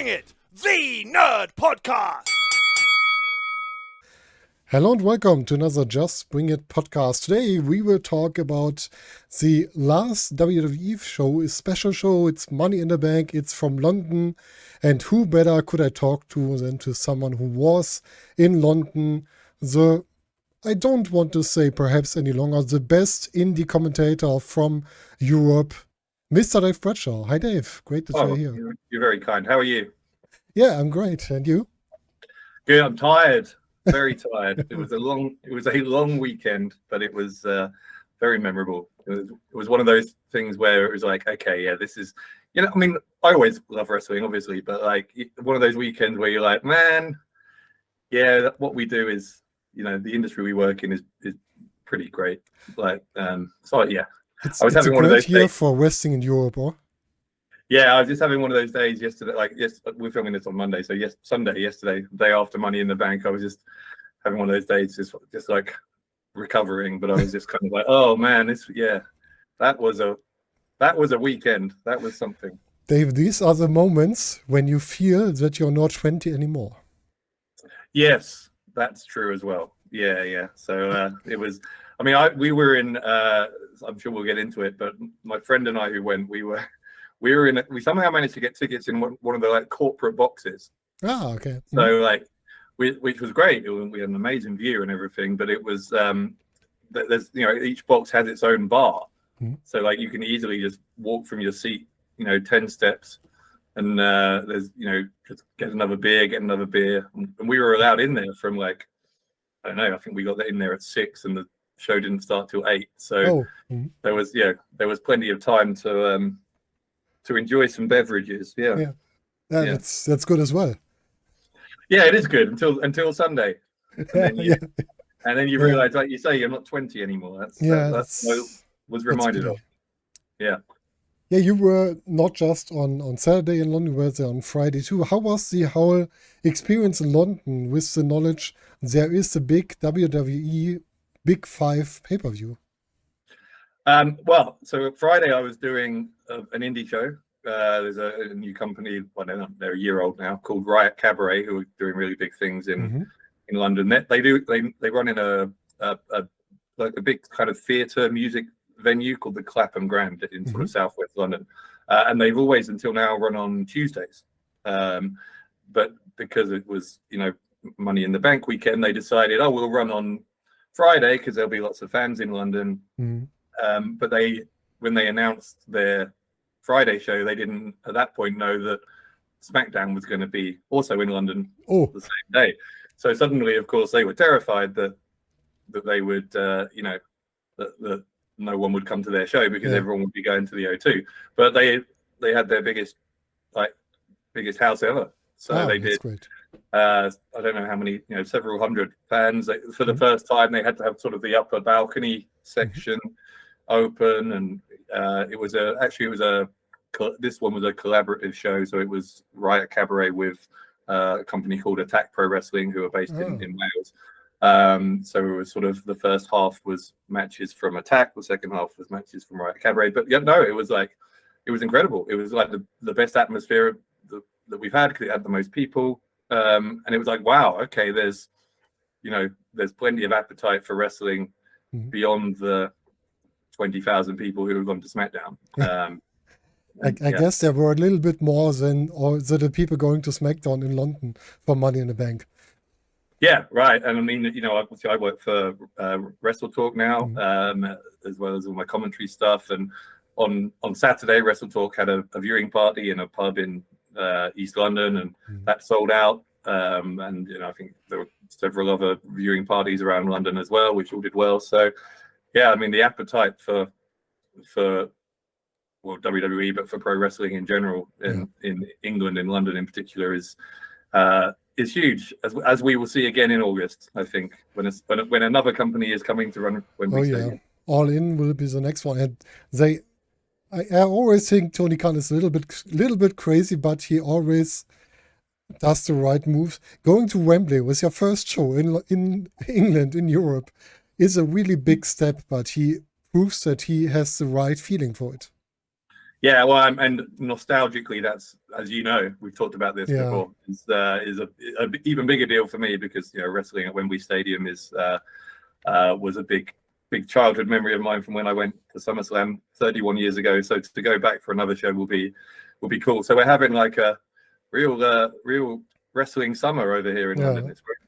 Bring It, the Nerd Podcast. Hello and welcome to another Just Bring It podcast. Today we will talk about the last WWE show, a special show. It's Money in the Bank. It's from London. And who better could I talk to than to someone who was in London, I don't want to say perhaps any longer, the best indie commentator from Europe, Mr. Dave Bradshaw. Hi, Dave. Great to see you here. You're very kind. How are you? Yeah, I'm great. And you? Good. I'm tired. Very tired. It was a long weekend, but it was very memorable. It was one of those things where it was like, okay, yeah, this is, I mean, I always love wrestling, obviously, but like one of those weekends where you're like, man, yeah, what we do is, the industry we work in is pretty great. Like, so yeah, I was having one of those year days for wrestling in Europe, or? Yeah, I was just having one of those days yesterday. Like, yes, we're filming this on Monday, so Sunday, yesterday, the day after Money in the Bank, I was just having one of those days, just like recovering. But I was just kind of like, oh man, that was a weekend. That was something. Dave, these are the moments when you feel that you're not 20 anymore. Yes, that's true as well. Yeah. So it was. I mean, we were in. I'm sure we'll get into it, but my friend and I who went, we somehow managed to get tickets in one of the like corporate boxes. Oh, okay. So like, which was great. We had an amazing view and everything, but it was there's each box has its own bar, so like you can easily just walk from your seat 10 steps, and there's just get another beer, and we were allowed in there from like, I don't know, I think we got in there at 6 and the show didn't start till 8, so there was plenty of time to enjoy some beverages. That's good as well. Yeah, it is good until Sunday, and then you realize, like you say, you're not 20 anymore. That's what I was reminded of. Yeah, you were not just on Saturday in London, you were there on Friday too. How was the whole experience in London with the knowledge there is a big WWE Big 5 pay-per-view? Well, so Friday I was doing an indie show. There's a new company, I don't know, they're a year old now, called Riot Cabaret, who are doing really big things in London. They run in a big kind of theatre music venue called the Clapham Grand in sort of southwest London, and they've always until now run on Tuesdays. But because it was Money in the Bank weekend, they decided, we'll run on Friday because there'll be lots of fans in London. But when they announced their Friday show, they didn't at that point know that SmackDown was going to be also in London the same day. So suddenly, of course, they were terrified that they would, that no one would come to their show because everyone would be going to the O2. But they had their biggest house ever. So they did. Great. I don't know how many, several hundred fans. For the first time, they had to have sort of the upper balcony section open, and this one was a collaborative show. So it was Riot Cabaret with a company called Attack Pro Wrestling, who are based in Wales. So it was sort of the first half was matches from Attack, the second half was matches from Riot Cabaret. But it was incredible. It was like the best atmosphere that we've had because it had the most people. And it was like, wow, okay, there's plenty of appetite for wrestling beyond the 20,000 people who have gone to SmackDown. I guess there were a little bit more than the people going to SmackDown in London for Money in the Bank. Yeah, right. And I mean, obviously I work for Wrestle Talk now, as well as all my commentary stuff. And on Saturday, Wrestle Talk had a viewing party in a pub in East London, and that sold out. And I think there were several other viewing parties around London as well, which all did well. So yeah, I mean, the appetite for WWE, but for pro wrestling in general in England, in London in particular, is huge, as we will see again in August. I think when another company is coming to run Wembley Stadium. All In will be the next one, and I always think Tony Khan is a little bit crazy, but he always does the right moves. Going to Wembley was your first show in England, in Europe, is a really big step, but he proves that he has the right feeling for it. Yeah, well, and nostalgically, that's, as you know, we've talked about this Yeah. before. Is a even bigger deal for me because wrestling at Wembley Stadium was a big childhood memory of mine from when I went to SummerSlam 31 years ago. So to go back for another show will be cool. So we're having like a real wrestling summer over here in London. It's great.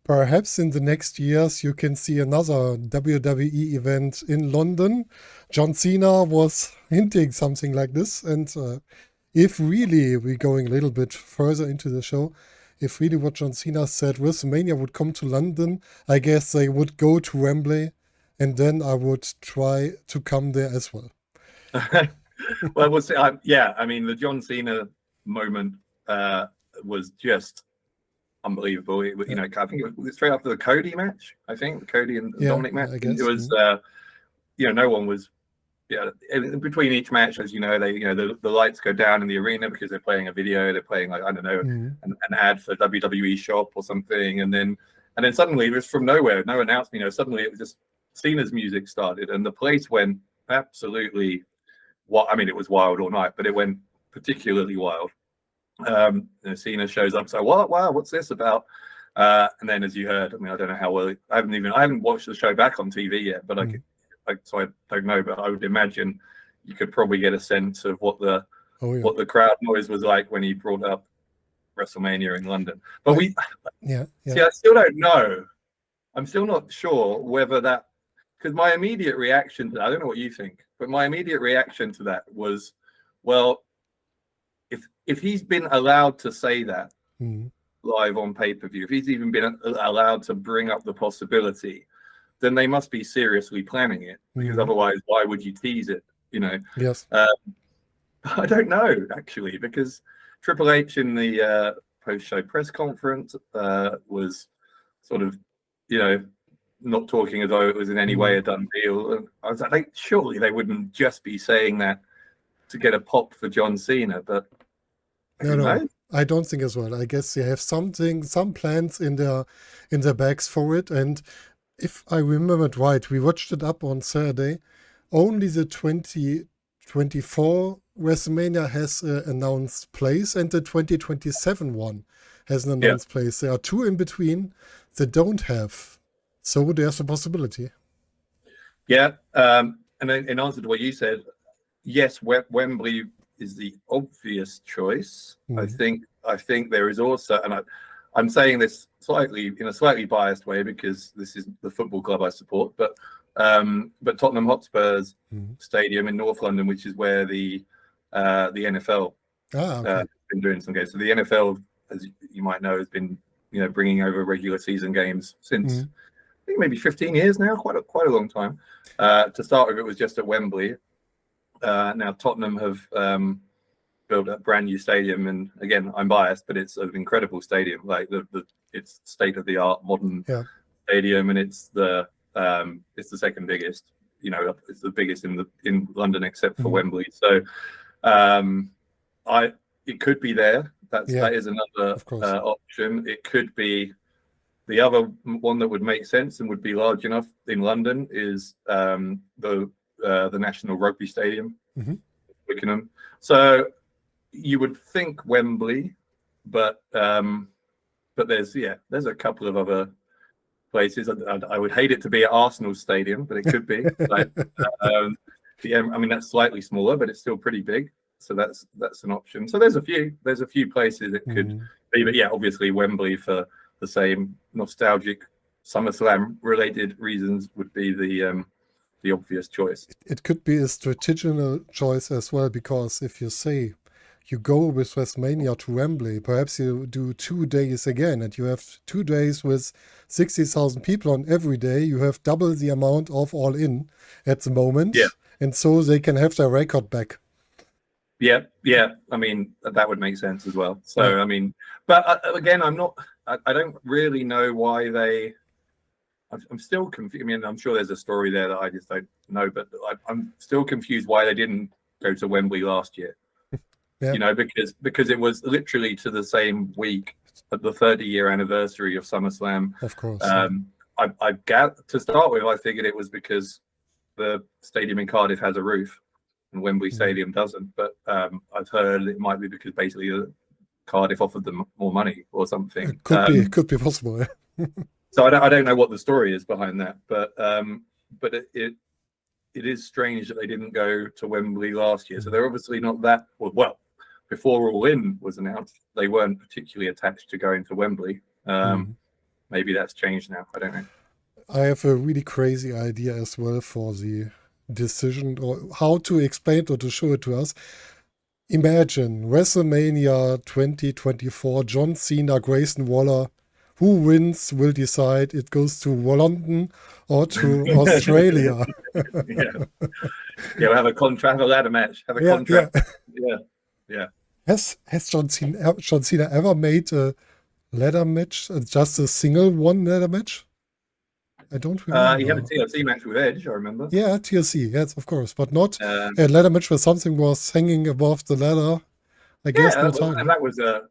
Perhaps in the next years you can see another WWE event in London. John Cena was hinting something like this. And if really we're going a little bit further into the show, if really what John Cena said, WrestleMania would come to London, I guess they would go to Wembley, and then I would try to come there as well. Well, we'll see. Yeah, I mean, the John Cena moment was just unbelievable. I think it was straight after the Cody match. I think the Cody and Dominic match. I guess. It was, no one was. Yeah, in between each match, as you know, the lights go down in the arena because they're playing a video. They're playing, like, I don't know, an ad for WWE shop or something, and then suddenly it was from nowhere, no announcement. Suddenly it was just Cena's music started, and the place went absolutely. It was wild all night, but it went particularly wild. Cena shows up, so wow, what's this about? And then, as you heard, I don't know how well. I haven't watched the show back on TV yet, but so I don't know. But I would imagine you could probably get a sense of what the crowd noise was like when he brought up WrestleMania in London. But see, I still don't know. I'm still not sure whether that, because my immediate reaction to, I don't know what you think, but my immediate reaction to that was, well, if he's been allowed to say that live on pay-per-view, if he's even been allowed to bring up the possibility, then they must be seriously planning it, because otherwise, why would you tease it? Yes. I don't know, actually, because Triple H in the post-show press conference was sort of, not talking as though it was in any way a done deal. And I was like, surely they wouldn't just be saying that to get a pop for John Cena, but no, I don't think as well. I guess they have some plans in their bags for it. And if I remember it right, we watched it up on Saturday. Only the 2024 WrestleMania has announced place, and the 2027 one has an announced place. There are two in between that don't have. So there's a possibility. Yeah. And in answer to what you said, yes, Wembley is the obvious choice. I think there is also, and I'm saying this in a slightly biased way because this is the football club I support, but Tottenham Hotspur's stadium in North London, which is where the NFL has been doing some games. So the NFL, as you might know, has been bringing over regular season games since I think maybe 15 years now, quite a long time. To start with, it was just at Wembley. Now Tottenham have built a brand new stadium, and again, I'm biased, but it's an incredible stadium. Like it's state of the art modern stadium, and it's the second biggest. It's the biggest in London except for Wembley. So it could be there. That is another option. It could be the other one that would make sense and would be large enough in London is the National Rugby Stadium, Twickenham. So you would think Wembley, but there's a couple of other places. I would hate it to be at Arsenal Stadium, but it could be. That's slightly smaller, but it's still pretty big. So that's an option. So there's a few places it could be, but obviously Wembley for the same nostalgic SummerSlam related reasons would be the obvious choice. It could be a strategic choice as well, because if you say you go with WrestleMania to Wembley, perhaps you do 2 days again, and you have 2 days with 60,000 people on every day. You have double the amount of All In at the moment, and so they can have their record back. Yeah. That would make sense as well. So, but again, I don't really know why they. I'm still confused. I'm sure there's a story there that I just don't know, but I'm still confused why they didn't go to Wembley last year. Because it was literally to the same week at the 30-year anniversary of SummerSlam. Of course. To start with, I figured it was because the stadium in Cardiff has a roof. and Wembley Stadium doesn't. But I've heard it might be because basically Cardiff offered them more money or something. It could be possible. Yeah. So I don't know what the story is behind that, but it is strange that they didn't go to Wembley last year. So they're obviously not that well. Before All In was announced, they weren't particularly attached to going to Wembley. Maybe that's changed now. I don't know. I have a really crazy idea as well for the decision, or how to explain it or to show it to us. Imagine WrestleMania 2024, John Cena, Grayson Waller. Who wins will decide. It goes to London or to Australia. We'll have a ladder match. Have a contract. Yeah. Has John Cena ever made a ladder match? Just a single one ladder match? I don't remember. He had a TLC match with Edge, I remember. Yeah, TLC, yes, of course, but not a ladder match where something was hanging above the ladder. I guess no time. And that was a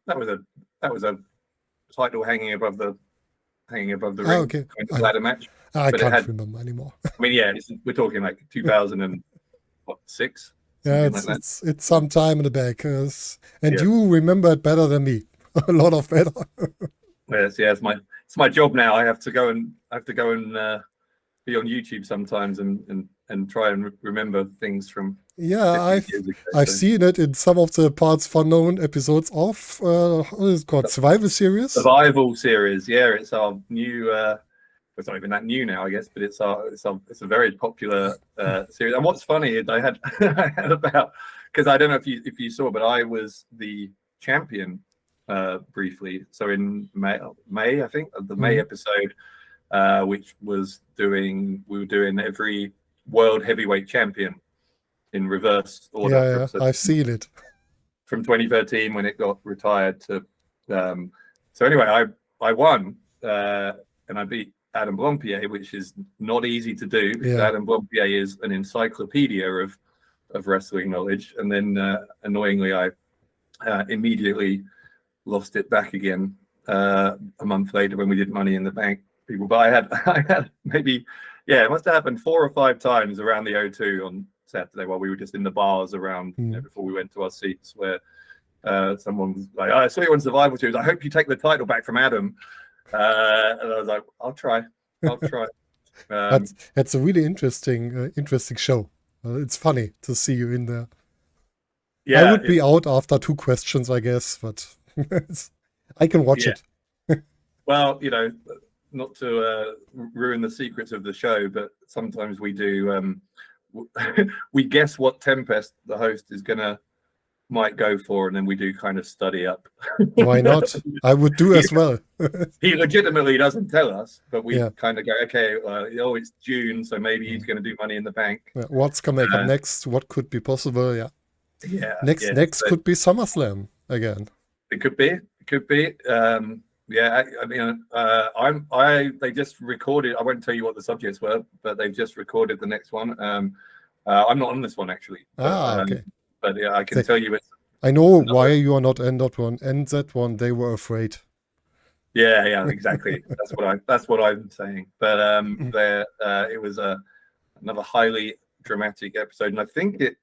title hanging above the ring. Okay. Kind of ladder match. I can't remember anymore. I mean, we're talking like 2006. Yeah, it's some time in the back, and you remember it better than me. A lot of better. It's my job now. I have to go and be on YouTube sometimes and try and remember things from. Yeah, I've seen it in some of the parts for known episodes of what is it called, Survival Series. Survival Series, yeah, it's our new. It's not even that new now, I guess, but it's a very popular series. And what's funny is I had about, because I don't know if you saw, but I was the champion briefly. So in May, I think, the May episode, which was we were doing every world heavyweight champion in reverse order. Yeah, I've seen it. From 2013 when it got retired to. So anyway, I won and I beat Adam Blompier, which is not easy to do because Adam Blompier is an encyclopedia of wrestling knowledge. And then annoyingly, I immediately lost it back again a month later when we did Money in the Bank. But I had maybe, it must have happened 4 or 5 times around the O2 on Saturday while we were just in the bars around before we went to our seats, where someone was like, "I saw you on Survival Series. I hope you take the title back from Adam." And I was like, I'll try. That's a really interesting show. It's funny to see you in there. Yeah, I would be out after 2 questions, I guess, but I can watch it. Well, not to ruin the secrets of the show, but sometimes we do. We guess what Tempest, the host, might go for, and then we do kind of study up. Why not? I would do as well. He legitimately doesn't tell us, but we kind of go, okay, it's June, so maybe he's going to do Money in the Bank. What's coming up next? What could be possible? Next could be SummerSlam again. It could be. They just recorded. I won't tell you what the subjects were, but they've just recorded the next one. I'm not on this one actually. Okay. But I can tell you I know why you are not in that one. And that one, they were afraid. Yeah, exactly. That's what I'm saying. But it was another highly dramatic episode, and I think it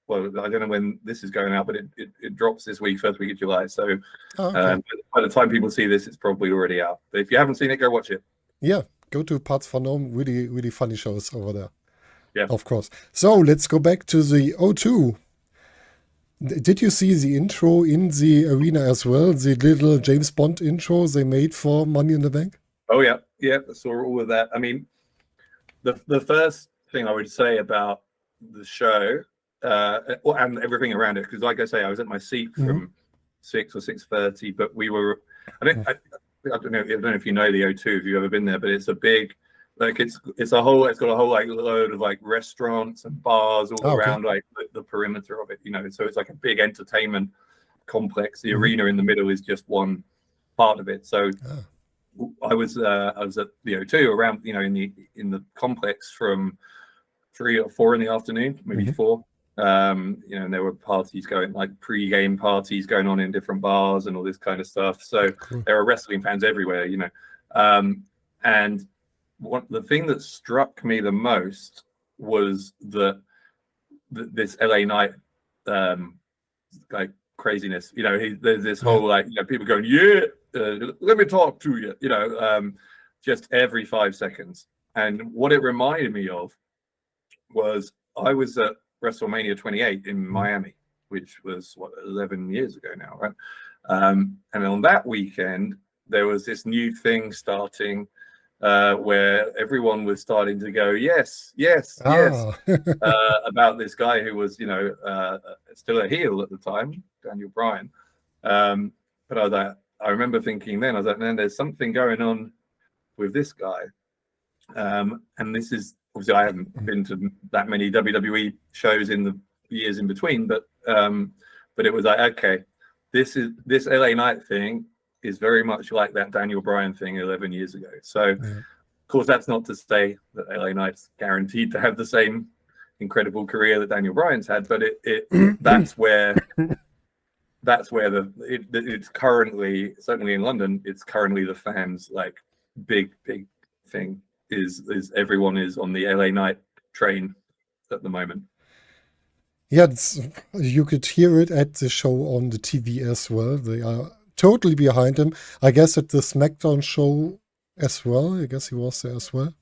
well, I don't know when this is going out, but it drops this week, first week of July. So by the time people see this, it's probably already out. But if you haven't seen it, go watch it. Yeah, go to Parts for Gnome. Really, really funny shows over there. Yeah, of course. So let's go back to the O2. Did you see the intro in the arena as well? The little James Bond intro they made for Money in the Bank? Oh, yeah. I saw all of that. I mean, the first thing I would say about the show and everything around it, because like I say, I was at my seat from 6 or 6:30, but we were, I don't know if you know the O2, if you've ever been there, but it's a big, like it's got a whole like load of like restaurants and bars all around like the perimeter of it, so it's like a big entertainment complex. The arena in the middle is just one part of it. So I was at the O2 around, in the complex from 3 or 4 in the afternoon, maybe 4. And there were parties going, like pre-game parties going on in different bars and all this kind of stuff. So there are wrestling fans everywhere, and the thing that struck me the most was that this LA Knight like craziness. There's this whole like people going, let me talk to you. Just every 5 seconds. And what it reminded me of was I was at WrestleMania 28 in Miami, which was 11 years ago now, right? And on that weekend, there was this new thing starting where everyone was starting to go, yes, about this guy who was, still a heel at the time, Daniel Bryan. But I remember thinking then, man, there's something going on with this guy. And this is, obviously, I haven't been to that many WWE shows in the years in between, but it was like, okay, this LA Knight thing is very much like that Daniel Bryan thing 11 years ago. So, of course, that's not to say that LA Knight's guaranteed to have the same incredible career that Daniel Bryan's had, but that's where it's currently, certainly in London, it's currently the fans' like big thing is everyone is on the LA Knight train at the moment. Yeah, you could hear it at the show on the TV as well. They are totally behind him. I guess at the SmackDown show as well. I guess he was there as well.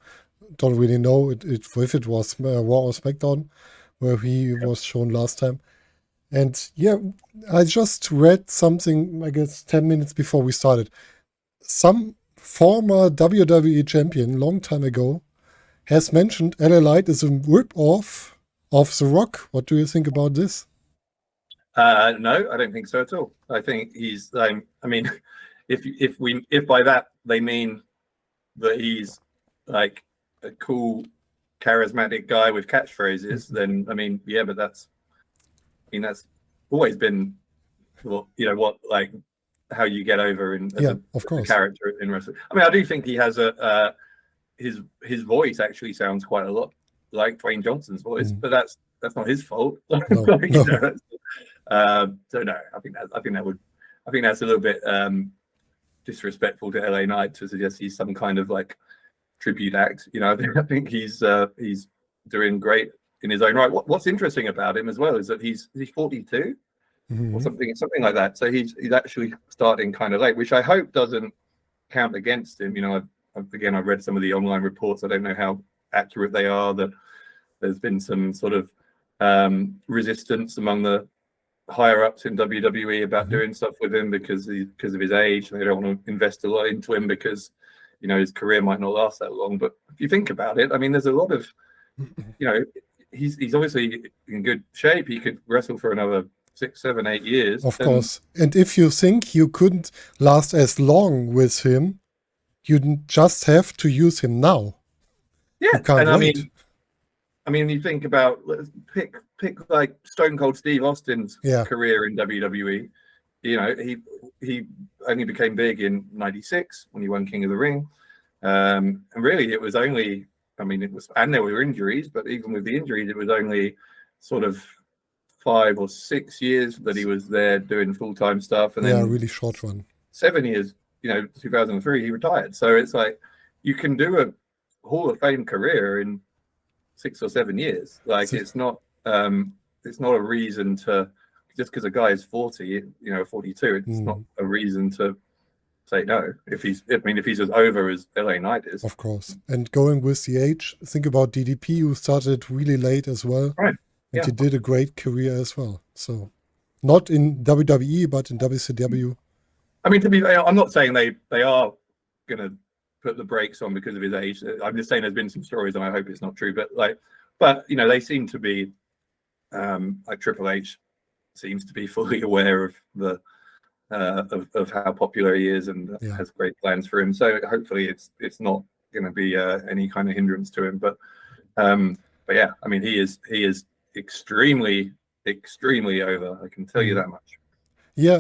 Don't really know if it was Raw or SmackDown where he was shown last time. And yeah, I just read something, I guess 10 minutes before we started. Some former WWE champion, long time ago, has mentioned LA Knight is a rip-off of The Rock. What do you think about this? No, I don't think so at all. I think he's, I mean, if by that they mean that he's like a cool, charismatic guy with catchphrases, then I mean, yeah, but that's always been, like how you get over of course, a character in wrestling. I mean, I do think he has his voice actually sounds quite a lot like Dwayne Johnson's voice, but that's not his fault. No. So no, I think that's a little bit disrespectful to LA Knight to suggest he's some kind of like tribute act. I think he's doing great in his own right. What's interesting about him as well is that he's 42 or something like that. So he's actually starting kind of late, which I hope doesn't count against him. I've read some of the online reports. I don't know how accurate they are, that there's been some sort of resistance among the higher ups in WWE about doing stuff with him because of his age, and they don't want to invest a lot into him because his career might not last that long. But if you think about it, I mean, there's a lot of he's obviously in good shape. He could wrestle for another 6, 7, 8 years, of course. And if you think you couldn't last as long with him, you just have to use him now. Yeah, you can't and wait. I mean, you think about, pick like Stone Cold Steve Austin's career in WWE. He only became big in '96 when he won King of the Ring, and really it was only, and there were injuries, but even with the injuries, it was only sort of 5 or 6 years that he was there doing full-time stuff, and then really short run. 7 years. 2003 he retired. So it's like you can do a Hall of Fame career in 6 or 7 years. Like it's not a reason to, just because a guy is 40, 42, it's not a reason to say no. If he's as over as LA Knight is. Of course. And going with the age, think about DDP, who started really late as well. Right. And he did a great career as well. So not in WWE, but in WCW. I mean, to be fair, I'm not saying they are going to put the brakes on because of his age. I'm just saying there's been some stories, and I hope it's not true. But they seem to be, like Triple H seems to be fully aware of the of how popular he is and has great plans for him. So hopefully it's not going to be any kind of hindrance to him. But yeah, I mean, he is extremely over. I can tell you that much. Yeah,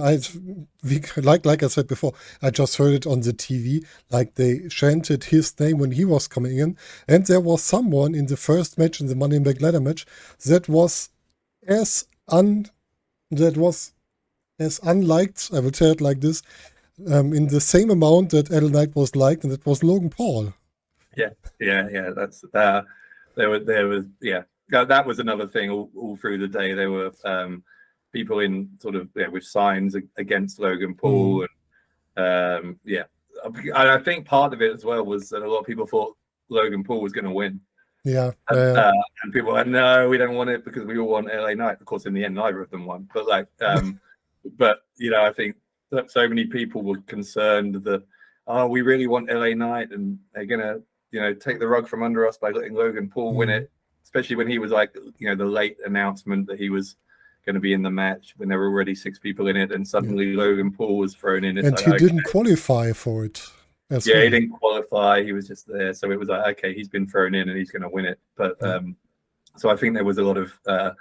like I said before, I just heard it on the TV, like they chanted his name when he was coming in, and there was someone in the first match, in the Money in the Bank ladder match, that was as unliked, I will tell it like this, in the same amount that LA Knight was liked, and that was Logan Paul. Yeah. That's there was that was another thing. All through the day, there were people in sort of with signs against Logan Paul, and I think part of it as well was that a lot of people thought Logan Paul was going to win. Yeah, and people were like, no, we don't want it because we all want LA Knight. Of course, in the end, neither of them won. But but I think that so many people were concerned that we really want LA Knight, and they're gonna take the rug from under us by letting Logan Paul win it, especially when he was like the late announcement that he was going to be in the match when there were already 6 people in it, and suddenly Logan Paul was thrown in. And he didn't qualify for it. He didn't qualify. He was just there, so it was like, okay, he's been thrown in and he's going to win it. But so I think there was a lot of the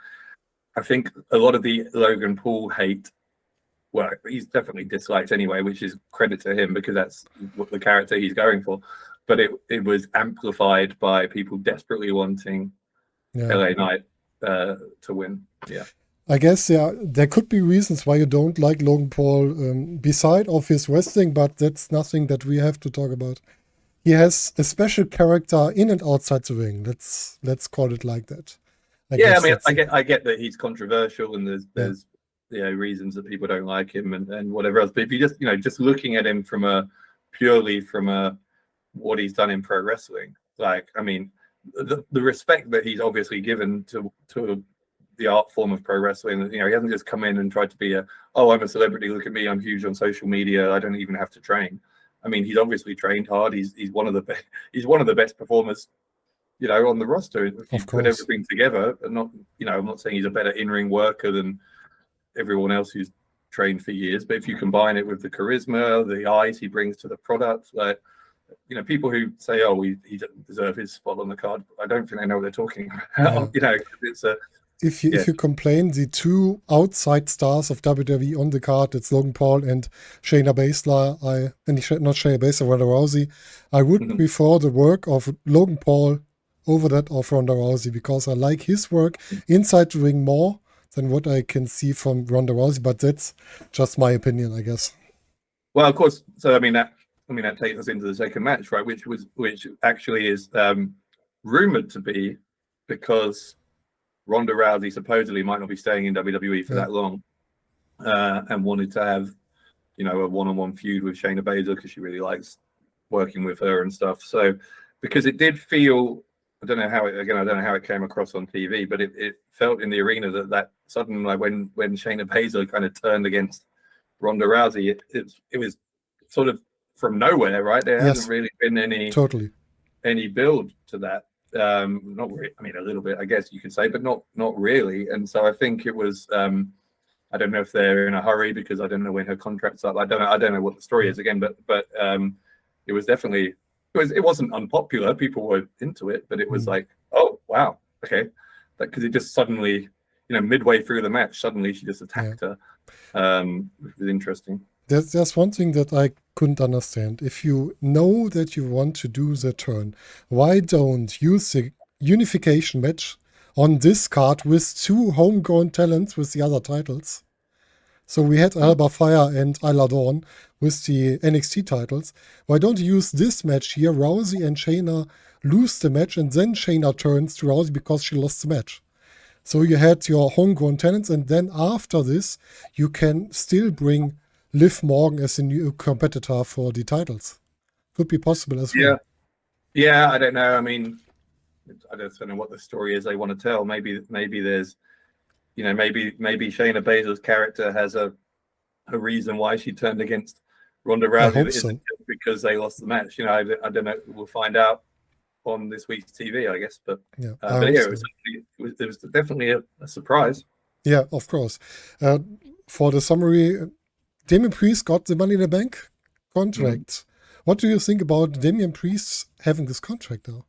Logan Paul hate. Well, he's definitely disliked anyway, which is credit to him because that's what the character he's going for. But it was amplified by people desperately wanting LA Knight to win. Yeah. I guess there could be reasons why you don't like Logan Paul beside of his wrestling, but that's nothing that we have to talk about. He has a special character in and outside the ring. Let's call it like that. I get that he's controversial and there's reasons that people don't like him and whatever else. But if you just looking at him purely from what he's done in pro wrestling, like I mean, the respect that he's obviously given to the art form of pro wrestling, he hasn't just come in and tried to be I'm a celebrity, look at me, I'm huge on social media, I don't even have to train. I mean, he's obviously trained hard. He's one of the best performers, on the roster. If you put everything together, and I'm not saying he's a better in-ring worker than everyone else who's trained for years, but if you combine it with the charisma, the eyes he brings to the product, like people who say, he doesn't deserve his spot on the card, I don't think they know what they're talking about. It's a If you complain, the 2 outside stars of WWE on the card, it's Logan Paul and Shayna Baszler. Not Shayna Baszler, Ronda Rousey. I would prefer the work of Logan Paul over that of Ronda Rousey because I like his work inside the ring more than what I can see from Ronda Rousey. But that's just my opinion, I guess. Well, of course. So that takes us into the second match, right? Which actually is rumored to be because Ronda Rousey supposedly might not be staying in WWE for that long, and wanted to have, a one-on-one feud with Shayna Baszler because she really likes working with her and stuff. So, because it did feel, I don't know how it came across on TV, but it felt in the arena that suddenly, like when Shayna Baszler kind of turned against Ronda Rousey, it was sort of from nowhere, right? There hasn't really been any build to that. Not really, I mean, a little bit, I guess you could say, but not really. And so I think it was, I don't know if they're in a hurry because I don't know when her contract's up. I don't know what the story is again, but it was definitely, it wasn't unpopular. People were into it, but it was like, oh, wow. Okay. Because it just suddenly, midway through the match, suddenly she just attacked her, which was interesting. There's one thing that I couldn't understand. If you know that you want to do the turn, why don't use the unification match on this card with 2 homegrown talents with the other titles? So we had Alba Fire and Isla Dawn with the NXT titles. Why don't you use this match here? Rousey and Shayna lose the match and then Shayna turns to Rousey because she lost the match. So you had your homegrown talents, and then after this, you can still bring Liv Morgan as a new competitor for the titles. Could be possible as well. Yeah, I don't know. I mean, I don't know what the story is they want to tell. Maybe there's, maybe Shayna Baszler's character has a reason why she turned against Ronda Rousey. I hope so. Because they lost the match. I don't know. We'll find out on this week's TV, I guess. But it was definitely a surprise. Yeah, of course. For the summary, Damian Priest got the Money in the Bank contract. What do you think about Damian Priest having this contract now?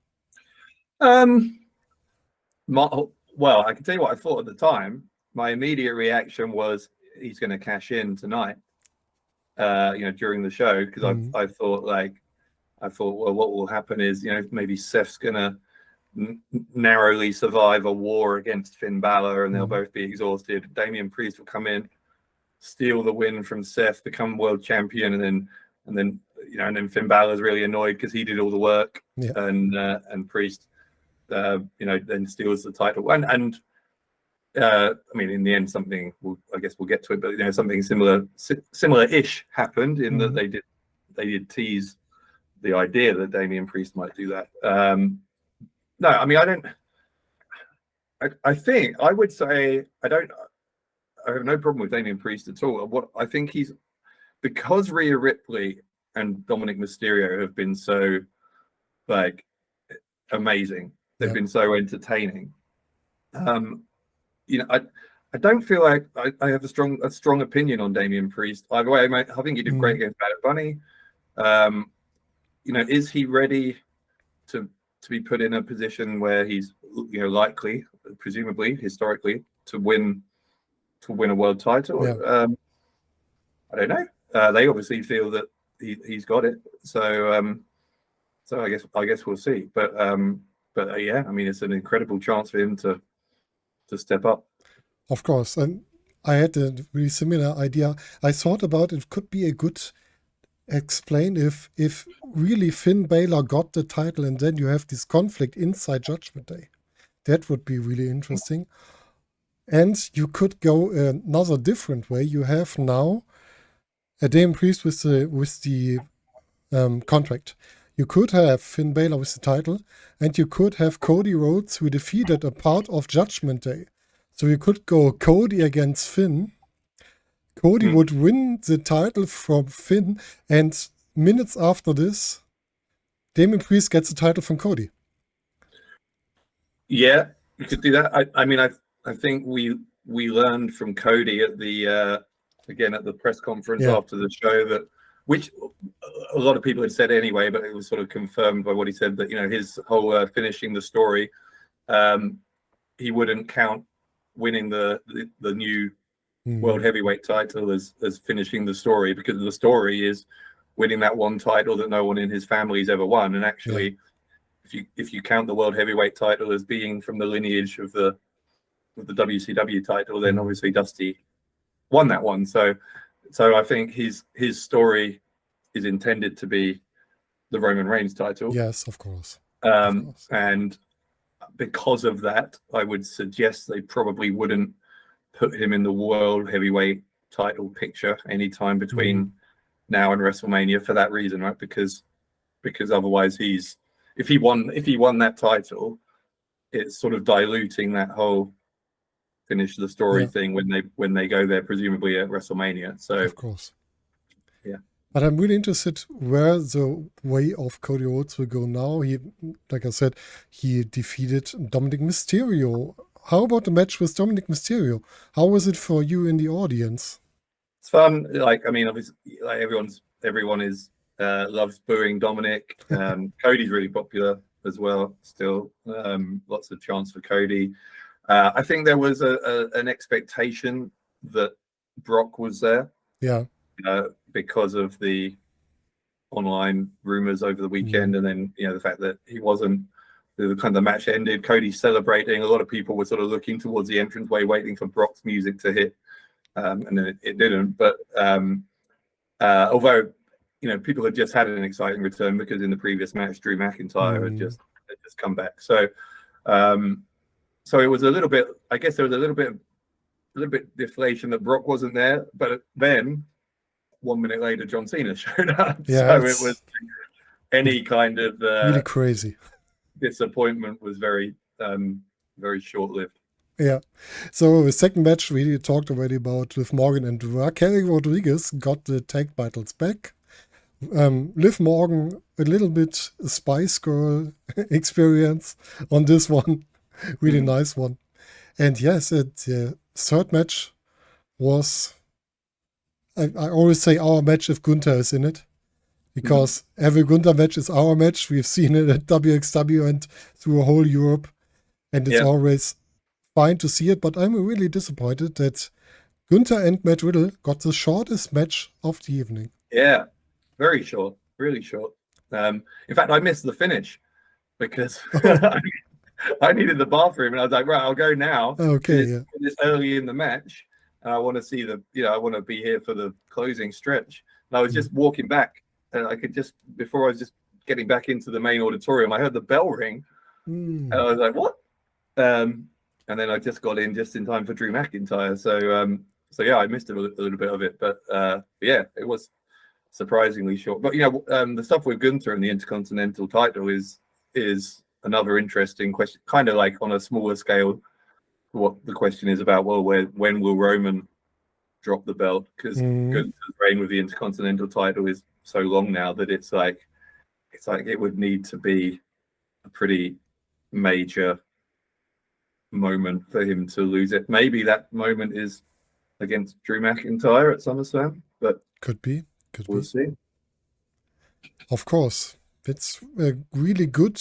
Well, I can tell you what I thought at the time. My immediate reaction was he's going to cash in tonight, during the show, because I thought, well, what will happen is, maybe Seth's going to narrowly survive a war against Finn Balor and they'll both be exhausted. Damian Priest will come in, steal the win from Seth, become world champion, and then Finn Balor's really annoyed because he did all the work, and Priest then steals the title. And I mean, in the end, something I guess we'll get to it, but something similar-ish happened in that they did tease the idea that Damian Priest might do that. No, I mean, I think I would say I have no problem with Damian Priest at all. What I think because Rhea Ripley and Dominic Mysterio have been so amazing. They've been so entertaining. I don't feel like I have a strong opinion on Damian Priest. Either way, I think he did great against Bad Bunny. Is he ready to be put in a position where he's likely, presumably, historically, to win a world title? Yeah. I don't know. They obviously feel that he's got it. So I guess we'll see. But yeah, I mean, it's an incredible chance for him to step up. Of course, and I had a really similar idea. I thought about it could be a good explain if really Finn Balor got the title and then you have this conflict inside Judgment Day. That would be really interesting. And you could go another different way. You have now a Damian Priest with the contract. You could have Finn Balor with the title, and you could have Cody Rhodes, who defeated a part of Judgment Day. So you could go Cody against Finn. Cody would win the title from Finn, and minutes after this, Damian Priest gets the title from Cody. Yeah, you could do that. I mean, I think we learned from Cody at the press conference after the show which a lot of people had said anyway, but it was sort of confirmed by what he said that his whole finishing the story, he wouldn't count winning the new world heavyweight title as finishing the story, because the story is winning that one title that no one in his family's ever won. And actually, if you count the world heavyweight title as being from the lineage of the WCW title, then obviously Dusty won that one. So I think his story is intended to be the Roman Reigns title. Yes, of course. And because of that, I would suggest they probably wouldn't put him in the world heavyweight title picture anytime between now and WrestleMania for that reason, right? Because otherwise if he won that title, it's sort of diluting that whole finish the story thing when they go there, presumably at WrestleMania. So of course. Yeah. But I'm really interested where the way of Cody Rhodes will go now. He, like I said, he defeated Dominic Mysterio. How about the match with Dominic Mysterio? How was it for you in the audience? It's fun. Obviously, everyone is loves booing Dominic. Cody's really popular as well. Still, lots of chance for Cody. I think there was an expectation that Brock was there. Yeah. Because of the online rumors over the weekend, and then the fact that he wasn't. The match ended, Cody celebrating. A lot of people were sort of looking towards the entranceway, waiting for Brock's music to hit, and then it didn't. But although people had just had an exciting return, because in the previous match Drew McIntyre had just come back. So it was a little bit. I guess there was a little bit deflation that Brock wasn't there. But then 1 minute later, John Cena showed up. Yeah, so it was any kind of really crazy. Disappointment was very very short-lived. Yeah. So the second match we talked already about, Liv Morgan and Raquel Rodriguez got the tag titles back. Liv Morgan, a little bit Spice Girl experience on this one. Really nice one. And yes, the third match was, I always say our match if Gunther is in it. Because every Gunther match is our match. We've seen it at WXW and through a whole Europe. And it's always fine to see it. But I'm really disappointed that Gunther and Matt Riddle got the shortest match of the evening. Yeah, very short. Really short. In fact, I missed the finish because I needed the bathroom. And I was like, right, I'll go now. Okay, It's early in the match. And I want to see I want to be here for the closing stretch. And I was just walking back. And I could before I was just getting back into the main auditorium, I heard the bell ring. And I was like, what? And then I just got in just in time for Drew McIntyre. So yeah, I missed a little bit of it, but yeah, it was surprisingly short. But the stuff with Gunther and the Intercontinental title is another interesting question, kind of like on a smaller scale. What the question is about? Well, when will Roman drop the belt? Because Gunther's reign with the Intercontinental title is so long now that it's like it would need to be a pretty major moment for him to lose it. Maybe that moment is against Drew McIntyre at SummerSlam, but Could be. we'll see. Of course, it's a really good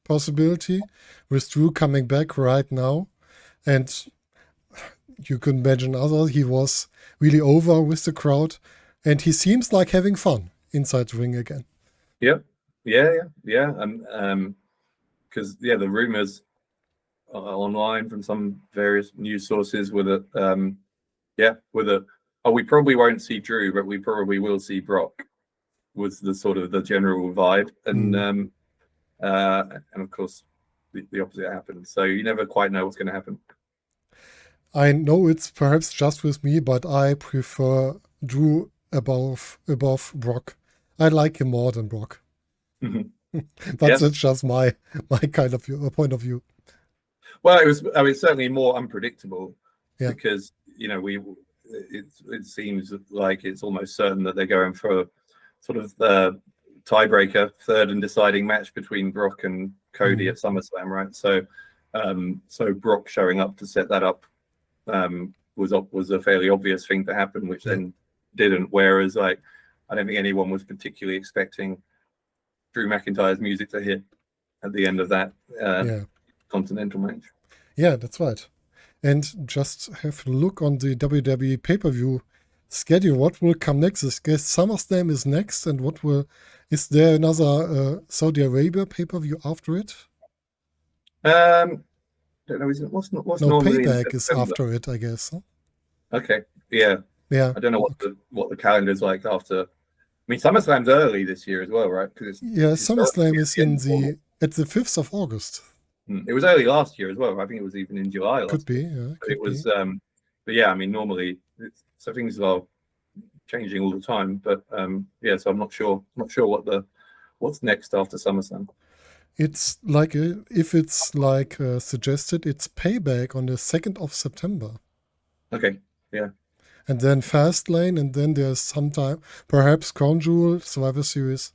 possibility with Drew coming back right now, and you can imagine he was really over with the crowd, and he seems like having fun inside the ring again. Yeah. Because the rumors online from some various news sources we probably won't see Drew, but we probably will see Brock, was the sort of the general vibe, and of course the opposite happened. So you never quite know what's going to happen. I know it's perhaps just with me, but I prefer Drew above Brock. I like him more than Brock. That's just my kind of point of view. Well, it's certainly more unpredictable because it seems like it's almost certain that they're going for sort of the tiebreaker, third and deciding match between Brock and Cody at SummerSlam, right? So Brock showing up to set that up was a fairly obvious thing to happen, which then didn't. Whereas I don't think anyone was particularly expecting Drew McIntyre's music to hit at the end of that Continental match. Yeah, that's right. And just have a look on the WWE pay-per-view schedule. What will come next? I guess SummerSlam is next, and is there another Saudi Arabia pay-per-view after it? Don't know. What's normally Payback is after it, I guess. Huh? Okay. Yeah. I don't know what the calendar's like after. I mean, SummerSlam's early this year as well, right? SummerSlam is at the 5th of August. It was early last year as well. I think it was even in July last year. Yeah. It was, but yeah, I mean, normally, so things are changing all the time. But so I'm not sure what's next after SummerSlam. It's like if it's like suggested, it's Payback on the 2nd of September. Okay. Yeah. And then Fastlane, and then there's sometime perhaps Crown Jewel, Survivor Series,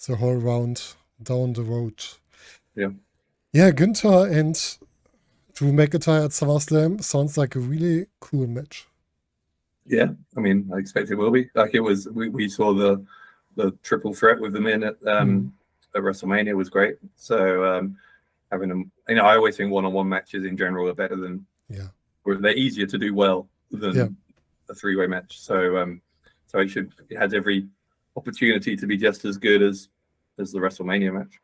the whole round down the road. Yeah. Yeah, Gunther and Drew McIntyre at SummerSlam sounds like a really cool match. Yeah, I mean, I expect it will be. Like it was, we saw the triple threat with them in at WrestleMania was great. So having them, I always think one-on-one matches in general are better than or they're easier to do well than a three-way match. So it has every opportunity to be just as good as the WrestleMania match.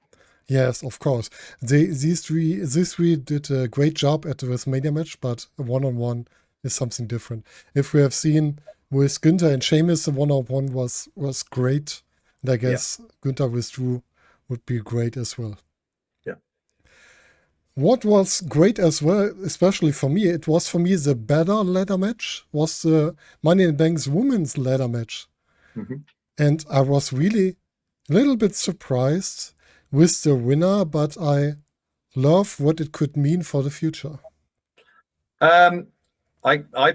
Yes, of course. These three did a great job at the WrestleMania match, but a one-on-one is something different. If we have seen with Gunther and Sheamus, the one-on-one was great. And I guess Gunther with Drew would be great as well. Yeah. What was great as well, especially for me, the better ladder match, was the Money in the Bank's women's ladder match. Mm-hmm. And I was really a little bit surprised with the winner, but I love what it could mean for the future. I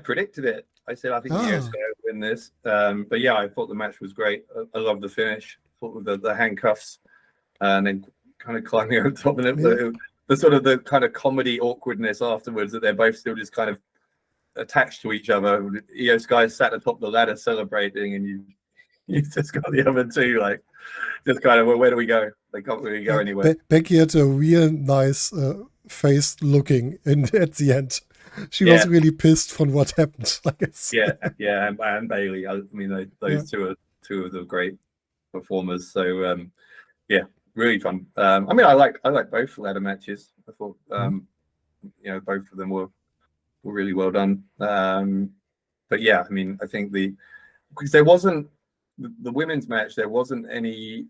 predicted it. I said I think Io's going to win this. But yeah, I thought the match was great. I love the finish. I thought with the handcuffs and then kind of climbing over top of it. The sort of the kind of comedy awkwardness afterwards that they're both still just kind of attached to each other. Io Sky sat atop the ladder celebrating, and you just got the other two like just kind of, well, where do we go? They can't really go anywhere. Becky had a real nice face looking at the end. She was really pissed from what happened, I guess. Yeah, and Bailey. I mean, those two are two of the great performers. So, really fun. I mean, I like both ladder matches. I thought, both of them were really well done. But yeah, I mean, I think because there wasn't the women's match, there wasn't anyone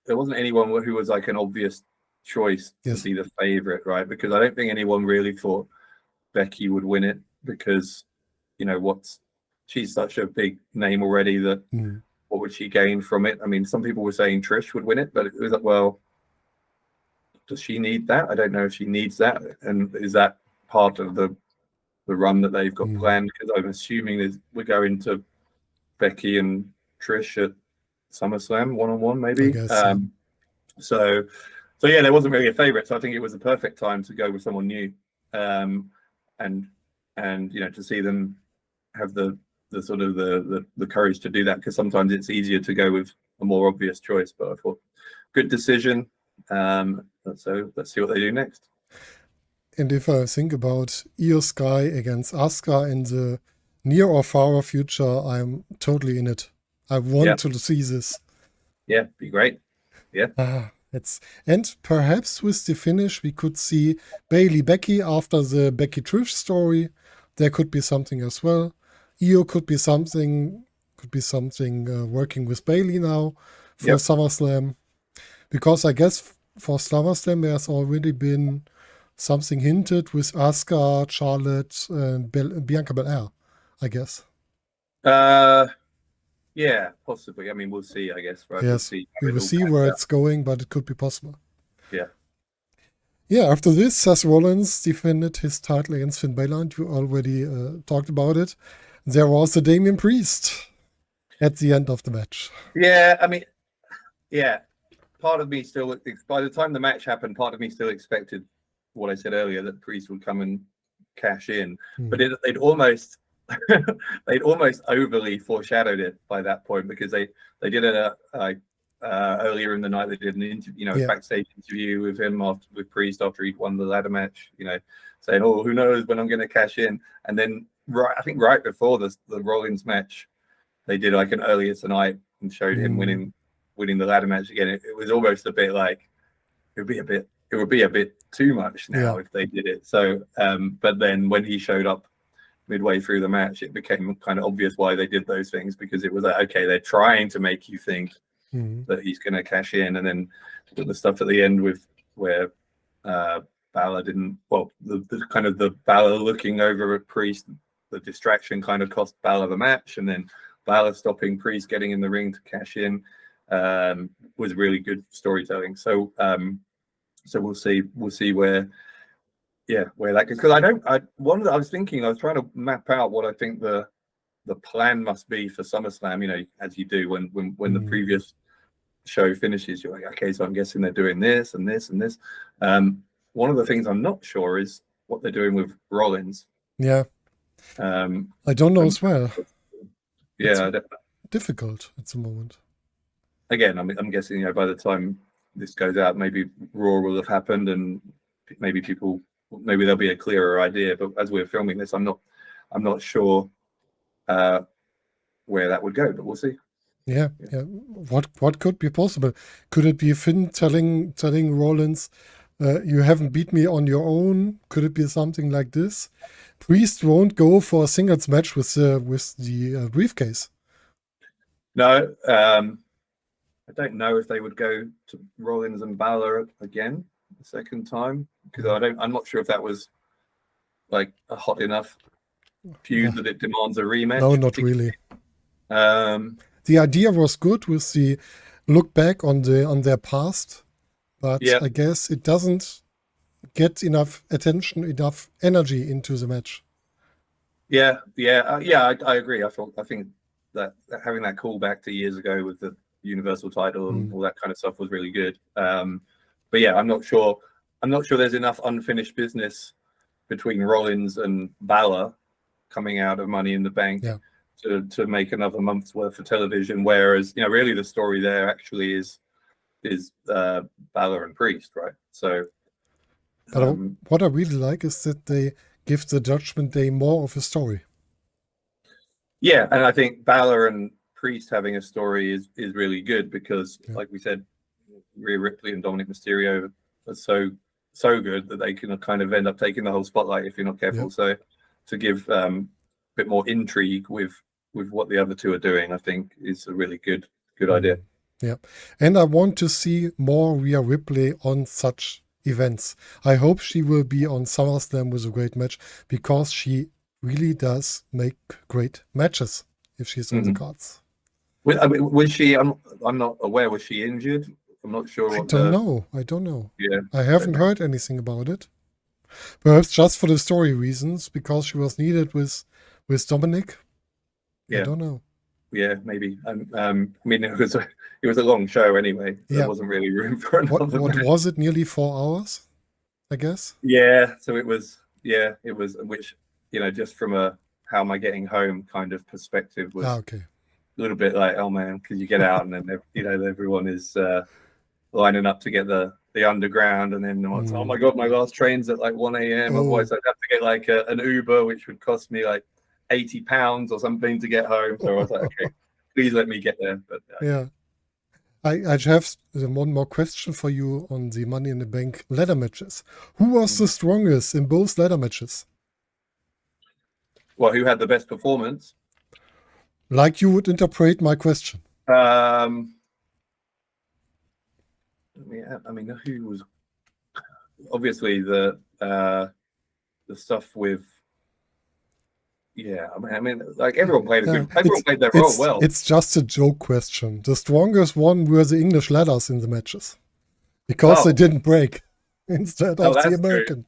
who was like an obvious choice to Yes. be the favorite, right? Because I don't think anyone really thought Becky would win it because, she's such a big name already that what would she gain from it? I mean, some people were saying Trish would win it, but it was like, well, does she need that? I don't know if she needs that. And is that part of the run that they've got planned? Because I'm assuming we're going to Becky and Trish at SummerSlam one-on-one, maybe. I guess, So yeah, there wasn't really a favorite. So I think it was the perfect time to go with someone new, and to see them have the sort of the courage to do that, because sometimes it's easier to go with a more obvious choice. But I thought good decision. So let's see what they do next. And if I think about Io Sky against Asuka in the near or far future, I'm totally in it. I want to see this. Yeah, be great. Yeah. And perhaps with the finish, we could see Bailey Becky after the Becky Trish story. There could be something as well. Io could be something working with Bailey now for SummerSlam. Because I guess for SummerSlam, there's already been something hinted with Asuka, Charlotte, and Bianca Belair, I guess. Yeah, possibly. I mean, we'll see, I guess, right? Yes, we will see where it's going, but it could be possible. Yeah. Yeah, after this, Seth Rollins defended his title against Finn Balor, and you already talked about it. There was the Damian Priest at the end of the match. Yeah, I mean, part of me still, by the time the match happened, part of me still expected what I said earlier, that Priest would come and cash in. But they'd almost overly foreshadowed it by that point, because they did it earlier in the night. They did an interview, a backstage interview with him with Priest after he'd won the ladder match, saying, "Oh, who knows when I'm going to cash in?" And then I think right before the Rollins match, they did like an earlier tonight and showed him winning the ladder match again. It was almost a bit like it would be a bit too much now if they did it. So, but then when he showed up midway through the match, it became kind of obvious why they did those things, because it was like, okay, they're trying to make you think that he's going to cash in. And then the stuff at the end with where Balor didn't, the kind of the Balor looking over at Priest, the distraction kind of cost Balor the match, and then Balor stopping Priest getting in the ring to cash in was really good storytelling. So we'll see where that goes. Because I was trying to map out what I think the plan must be for SummerSlam, as you do when the previous show finishes. You're like, okay, so I'm guessing they're doing this and this and this. One of the things I'm not sure is what they're doing with Rollins. Yeah. I don't know as well. Yeah. It's difficult at the moment. Again, I'm guessing, by the time this goes out, maybe Raw will have happened, and maybe there'll be a clearer idea. But as we're filming this, I'm not sure where that would go, but we'll see. Yeah. What could be possible? Could it be Finn telling Rollins, you haven't beat me on your own? Could it be something like this? Priest won't go for a singles match with the briefcase. No, I don't know if they would go to Rollins and Balor again the second time, because I'm not sure if that was like a hot enough feud that it demands a rematch. No, not really. The idea was good with the look back on their past, but I guess it doesn't get enough attention, enough energy into the match. I agree. I think that having that callback to years ago with the Universal title and all that kind of stuff was really good. But yeah, I'm not sure there's enough unfinished business between Rollins and Balor coming out of Money in the Bank to make another month's worth of television. Whereas, really the story there actually is Balor and Priest, right? So, but what I really like is that they give the Judgment Day more of a story. Yeah, and I think Balor and Priest having a story is really good, because, like we said, Rhea Ripley and Dominic Mysterio are so good that they can kind of end up taking the whole spotlight if you're not careful. So to give a bit more intrigue with what the other two are doing, I think is a really good idea. Yeah. And I want to see more Rhea Ripley on such events. I hope she will be on SummerSlam with a great match because she really does make great matches if she's on the cards. Was she? I'm not aware. Was she injured? I'm not sure. I don't know. Yeah. I haven't heard anything about it. Perhaps just for the story reasons, because she was needed with Dominic. Yeah. I don't know. Yeah, maybe. I mean, it was a long show anyway. There wasn't really room for another. What was it? Nearly 4 hours, I guess. Yeah. So it was. Yeah, it was. Which just from a how am I getting home kind of perspective was okay. a little bit like, oh man, because you get out and then everyone is lining up to get the underground, and then oh my god, my last train's at like 1 a.m. Otherwise I'd have to get like an Uber, which would cost me like £80 or something to get home. So I was like, okay, please let me get there. But yeah, I have one more question for you on the Money in the Bank ladder matches. Who was the strongest in both ladder matches? Well, who had the best performance? Like you would interpret my question. I mean, who was obviously the stuff with. Yeah, I mean, like everyone played played their role well. It's just a joke question. The strongest one were the English ladders in the matches because they didn't break instead of the American.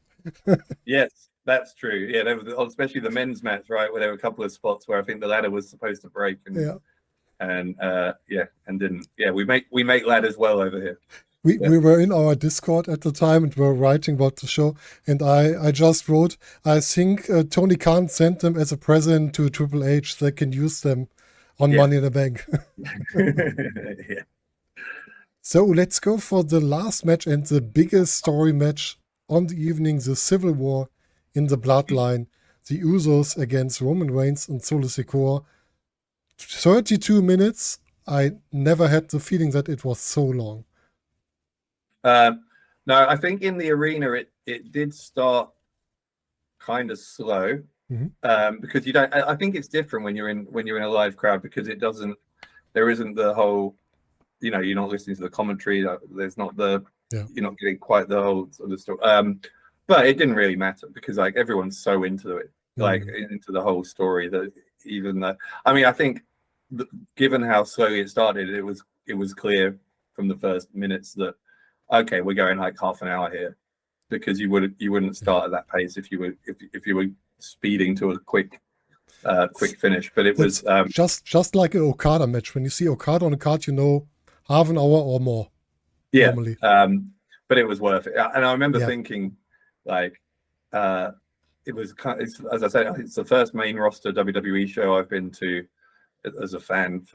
Yes, that's true. Yeah, there was, especially the men's match, right, where there were a couple of spots where I think the ladder was supposed to break, and didn't. Yeah, we make ladders well over here. We were in our Discord at the time and were writing about the show, and I just wrote, I think Tony Khan sent them as a present to Triple H. They can use them on Money in the Bank. Yeah. So let's go for the last match and the biggest story match on the evening, the Civil War in the Bloodline. The Usos against Roman Reigns and Solo Sikoa. 32 minutes. I never had the feeling that it was so long. No, I think in the arena it did start kind of slow because you don't. I think it's different when you're in a live crowd because there isn't the whole, you're not listening to the commentary. There's not you're not getting quite the whole sort of story. But it didn't really matter because like everyone's so into it, like into the whole story that I think given how slowly it started, it was clear from the first minutes that. Okay, we're going like half an hour here, because you wouldn't start at that pace if you were speeding to a quick finish. But it was just like an Okada match. When you see Okada on a card, half an hour or more. Yeah, normally. But it was worth it. And I remember thinking, like, it was as I said, it's the first main roster WWE show I've been to as a fan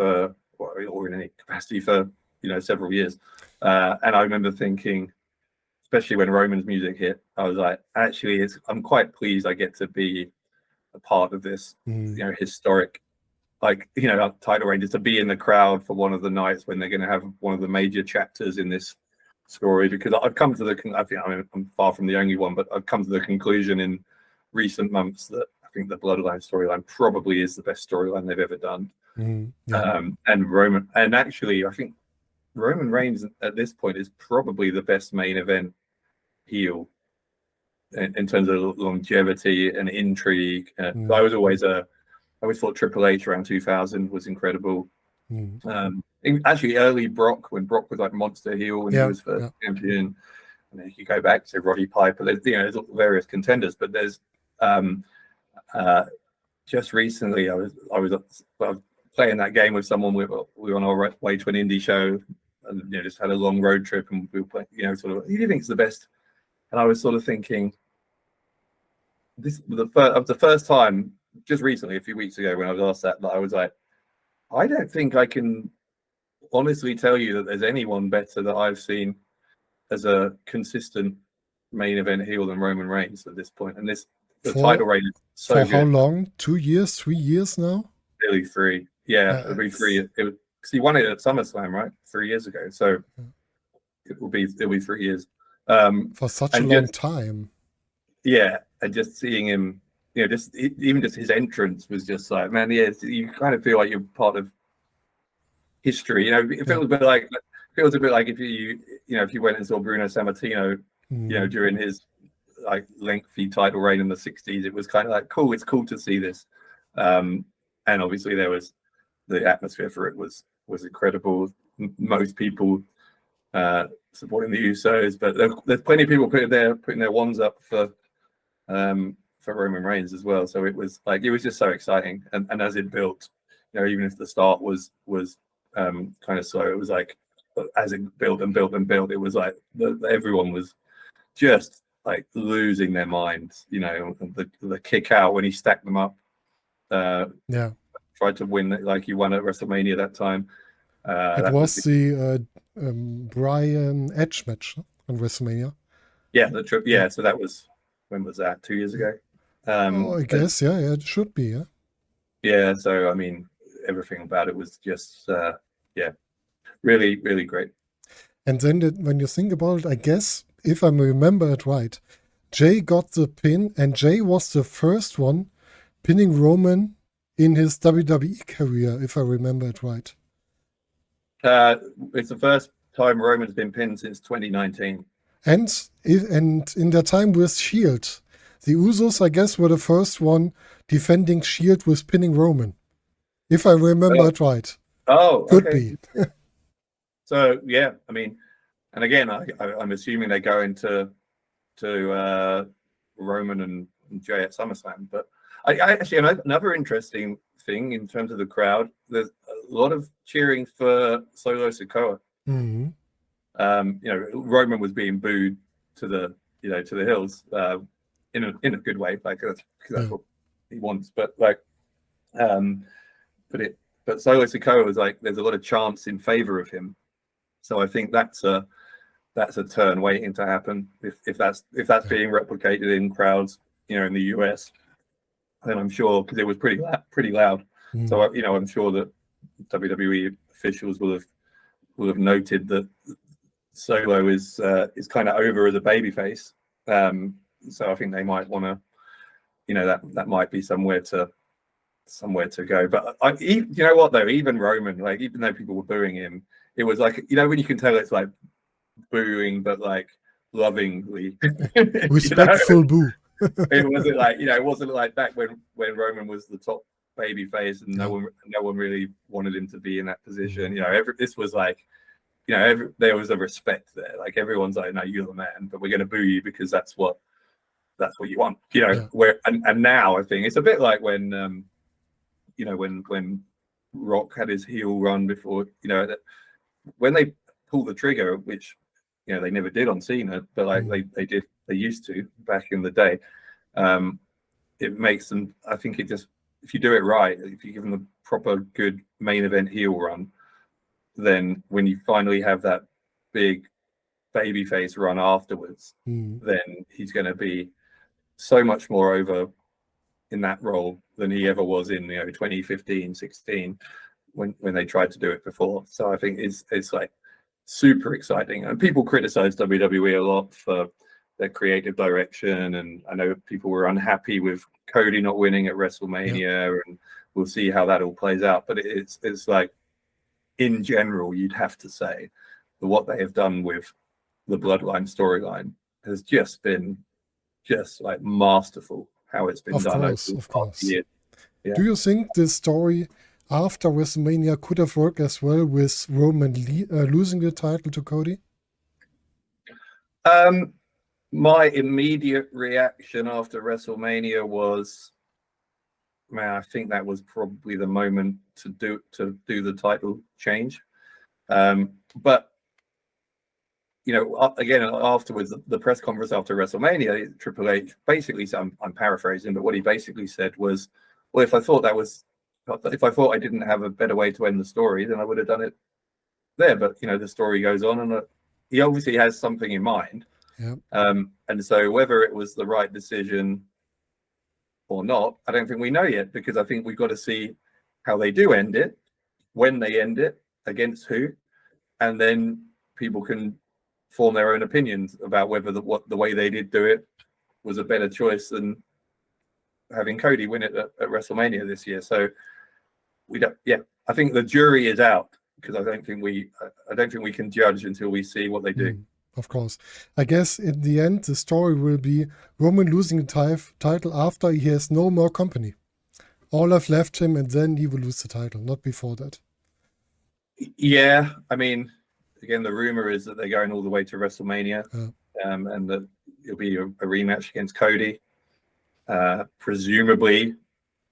or in any capacity for several years. And I remember thinking, especially when Roman's music hit, I was like, actually, I'm quite pleased I get to be a part of this, historic, title reign, just to be in the crowd for one of the nights when they're going to have one of the major chapters in this story. Because I've come to I'm far from the only one, but I've come to the conclusion in recent months that I think the Bloodline storyline probably is the best storyline they've ever done. And Roman, and actually, I think Roman Reigns at this point is probably the best main event heel in terms of longevity and intrigue. I always thought Triple H around 2000 was incredible. Actually, early Brock, when Brock was like monster heel when he was first champion, and then you go back to Roddy Piper. There's various contenders, but there's just recently I was playing that game with someone. We were on our way to an indie show. And, just had a long road trip, and we were playing, sort of, who do you think is the best? And I was sort of thinking, the first time, just recently, a few weeks ago, when I was asked that, I was like, I don't think I can honestly tell you that there's anyone better that I've seen as a consistent main event heel than Roman Reigns at this point. And the title reign is so good. For how long? 2 years, 3 years now? Nearly 3. Yeah, it'll be 3. Because he won it at SummerSlam, right? 3 years ago. So it'll be 3 years. For such a long time. Yeah, and just seeing him, even just his entrance was just like, man, you kind of feel like you're part of history. It feels a bit like if you went and saw Bruno Sammartino, during his like lengthy title reign in the 60s. It was kind of like cool. It's cool to see this, and obviously there was the atmosphere for it was incredible. Most people supporting the Usos, but there's plenty of people putting their wands up for Roman Reigns as well. So it was just so exciting, and as it built, even if the start was kind of slow, it was like as it built and built and built, it was like everyone was just like losing their minds. The kick out when he stacked them up, tried to win like he won at WrestleMania that time. It was the Brian Edge match on WrestleMania. Yeah, the trip. Yeah, so that was, when was that? 2 years ago. I guess, yeah, it should be, yeah. Yeah, so I mean, everything about it was just, really, really great. And then when you think about it, I guess, if I remember it right, Jay got the pin, and Jay was the first one pinning Roman in his WWE career, if I remember it right. It's the first time Roman's been pinned since 2019. And in their time with Shield, the Usos, I guess, were the first one defending Shield with pinning Roman, if I remember it right. Oh, could okay. be. So yeah, I mean, and again, I'm assuming they go into Roman and Jay at SummerSlam. But I actually, another interesting thing in terms of the crowd, there's a lot of cheering for Solo Sikoa. Mm-hmm. Roman was being booed to the hills in a good way, like that's what he wants. But Solo Sikoa was like, there's a lot of chants in favor of him. So I think that's a turn waiting to happen. If that's being replicated in crowds, in the US, then I'm sure, because it was pretty loud. Mm-hmm. So I'm sure that WWE officials will have noted that Solo is kind of over as a babyface. So I think they might want to, that might be somewhere to go. But you know what though, even Roman, like, even though people were booing him, it was like, when you can tell it's like booing, but like lovingly, respectful boo. It wasn't like, it wasn't like back when Roman was the top baby face and no one really wanted him to be in that position. This was like, there was a respect there. Like, everyone's like, no, you're the man, but we're going to boo you because that's what you want. Where and now I think it's a bit like when when Rock had his heel run before, when they pull the trigger, which they never did on Cena, but like they used to back in the day. It makes them, I think it just, if you do it right, if you give them the proper good main event heel run, then when you finally have that big babyface run afterwards, then he's going to be so much more over in that role than he ever was in 2015, 16 when they tried to do it before. So I think it's like super exciting, and people criticize WWE a lot for their creative direction, and I know people were unhappy with Cody not winning at WrestleMania, and we'll see how that all plays out. But it's like, in general, you'd have to say that what they have done with the Bloodline storyline has just been like masterful. How it's been done over the past year. Yeah. Do you think this story after WrestleMania could have worked as well with Roman losing the title to Cody? My immediate reaction after WrestleMania was, man, I think that was probably the moment to do the title change. But again, afterwards, the press conference after WrestleMania, Triple H basically, so I'm paraphrasing, but what he basically said was, well, if I thought I didn't have a better way to end the story, then I would have done it there. But the story goes on, and he obviously has something in mind. Yeah. And so whether it was the right decision or not, I don't think we know yet, because I think we've got to see how they do end it, when they end it, against who, and then people can form their own opinions about whether the way they did do it was a better choice than having Cody win it at WrestleMania this year. So I think the jury is out because I don't think we can judge until we see what they do. Of course. I guess in the end, the story will be Roman losing the title after he has no more company. Olaf left him, and then he will lose the title, not before that. Yeah, I mean, again, the rumor is that they're going all the way to WrestleMania, and that it'll be a rematch against Cody. Presumably,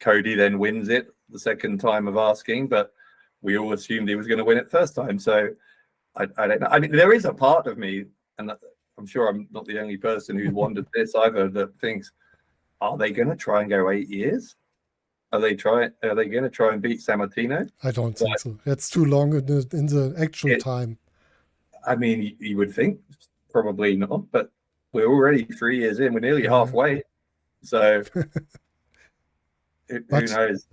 Cody then wins it the second time of asking, but we all assumed he was going to win it first time. So I don't know. I mean, there is a part of me, and I'm sure I'm not the only person who's wondered this either, that thinks, are they going to try and go 8 years? Are they going to try and beat Sammartino? I don't think so. That's too long in the actual time. I mean, you would think probably not, but we're already 3 years in. We're nearly halfway. So who knows?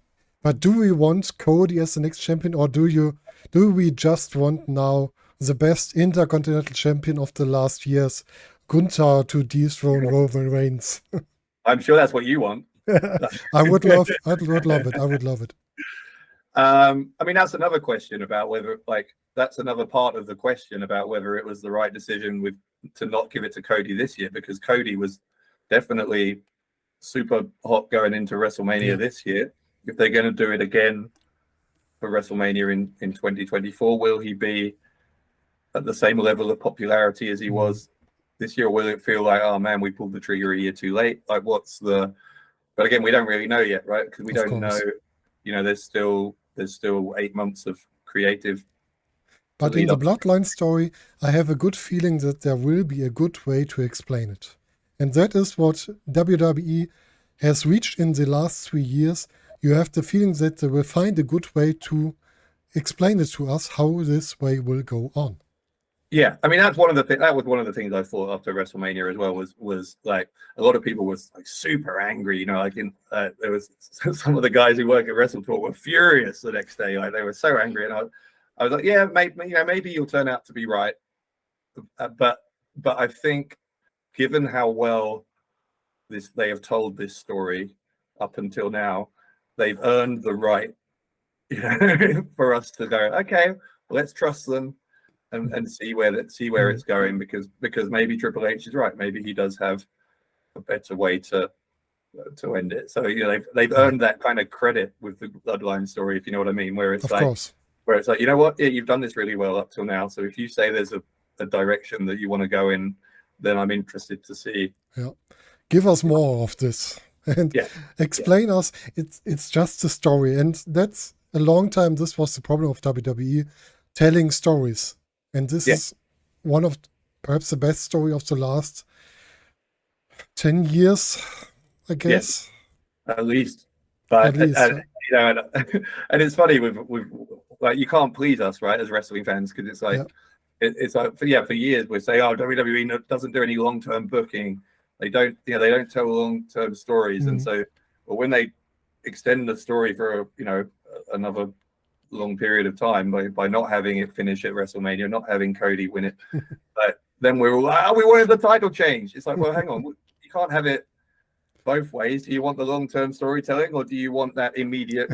But do we want Cody as the next champion, or do we just want now the best intercontinental champion of the last years, Gunther, to dethrone Roman Reigns? I'm sure that's what you want. I would love it. I would love it. I mean, that's another question about whether, that's another part of the question about whether it was the right decision to not give it to Cody this year, because Cody was definitely super hot going into WrestleMania this year. If they're going to do it again for WrestleMania in 2024, will he be at the same level of popularity as he was this year? Or will it feel like, oh man, we pulled the trigger a year too late? Like, but again, we don't really know yet, right? Because we don't know, there's still 8 months of creative. But in the Bloodline story, I have a good feeling that there will be a good way to explain it. And that is what WWE has reached in the last 3 years. You have the feeling that they will find a good way to explain it to us how this way will go on. Yeah, I mean, that was one of the things I thought after WrestleMania as well, was like a lot of people was like super angry, like there was some of the guys who work at WrestleTalk were furious the next day, like they were so angry, and I was like, yeah, maybe you'll turn out to be right, but I think given how well they have told this story up until now, they've earned the right, for us to go, okay, let's trust them. And see where it's going, because maybe Triple H is right. Maybe he does have a better way to end it. So they've earned that kind of credit with the Bloodline story, if you know what I mean. Where it's like, you know what, you've done this really well up till now. So if you say there's a direction that you want to go in, then I'm interested to see. Yeah, give us more of this and explain us. It's just a story, and that's a long time. This was the problem of WWE, telling stories. And this is one of perhaps the best story of the last 10 years, I guess. Yeah, at least. But and it's funny with like, you can't please us, right, as wrestling fans, because it's like it's like for years we say, oh, WWE doesn't do any long-term booking. They don't tell long-term stories, and so when they extend the story for another long period of time by not having it finish at WrestleMania, not having Cody win it, but then we're all like, we wanted the title change. It's like, well, hang on, you can't have it both ways. Do you want the long-term storytelling, or do you want that immediate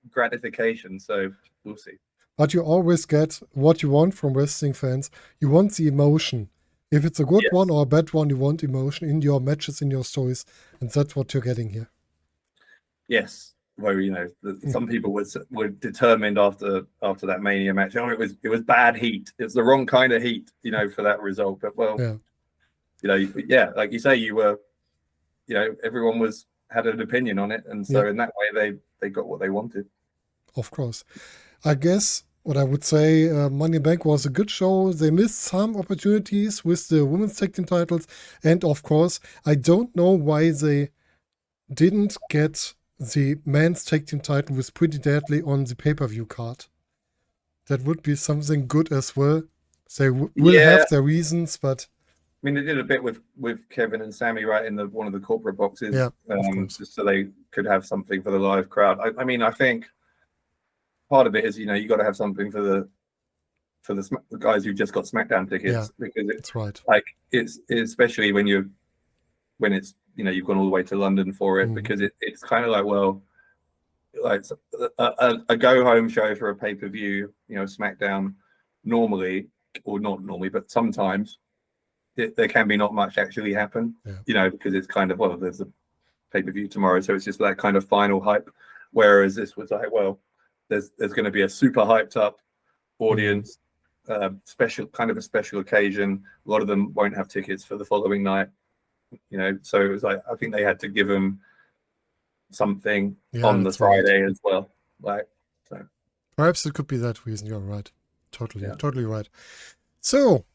gratification? So we'll see. But you always get what you want from wrestling fans. You want the emotion. If it's a good one or a bad one, you want emotion in your matches, in your stories, and that's what you're getting here. Yes. Where some people were determined after that Mania match. Oh, it was bad heat. It's the wrong kind of heat, for that result. But like you say, you were, everyone had an opinion on it, and so in that way they got what they wanted. Of course, I guess what I would say, Money in the Bank was a good show. They missed some opportunities with the women's tag team titles, and of course, I don't know why they didn't get the men's tag team title with Pretty Deadly on the pay-per-view card. That would be something good as well. They will have their reasons, but I mean, they did a bit with Kevin and Sammy right in one of the corporate boxes, just so they could have something for the live crowd. I mean, I think part of it is you got to have something for the guys who just got SmackDown tickets, because it's right. Like it's especially when it's you've gone all the way to London for it, because it's kind of like, well, like a go home show for a pay-per-view, SmackDown, normally, or not normally, but sometimes there can be not much actually happen, because it's kind of, well, there's a pay-per-view tomorrow, so it's just that kind of final hype. Whereas this was like, well, there's going to be a super hyped up audience, special occasion. A lot of them won't have tickets for the following night, so it was like, I think they had to give them something on the Friday as well, like, so perhaps it could be that reason. You're right, totally right. So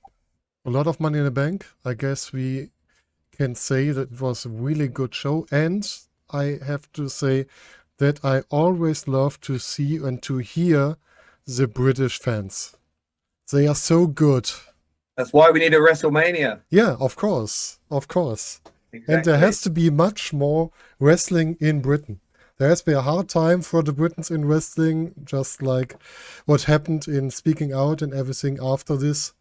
a lot of Money in the Bank. I guess we can say that it was a really good show, and I have to say that I always love to see and to hear the British fans. They are so good. That's why we need a WrestleMania. Yeah, of course. Exactly. And there has to be much more wrestling in Britain. There has been a hard time for the Britons in wrestling, just like what happened in Speaking Out and everything after this.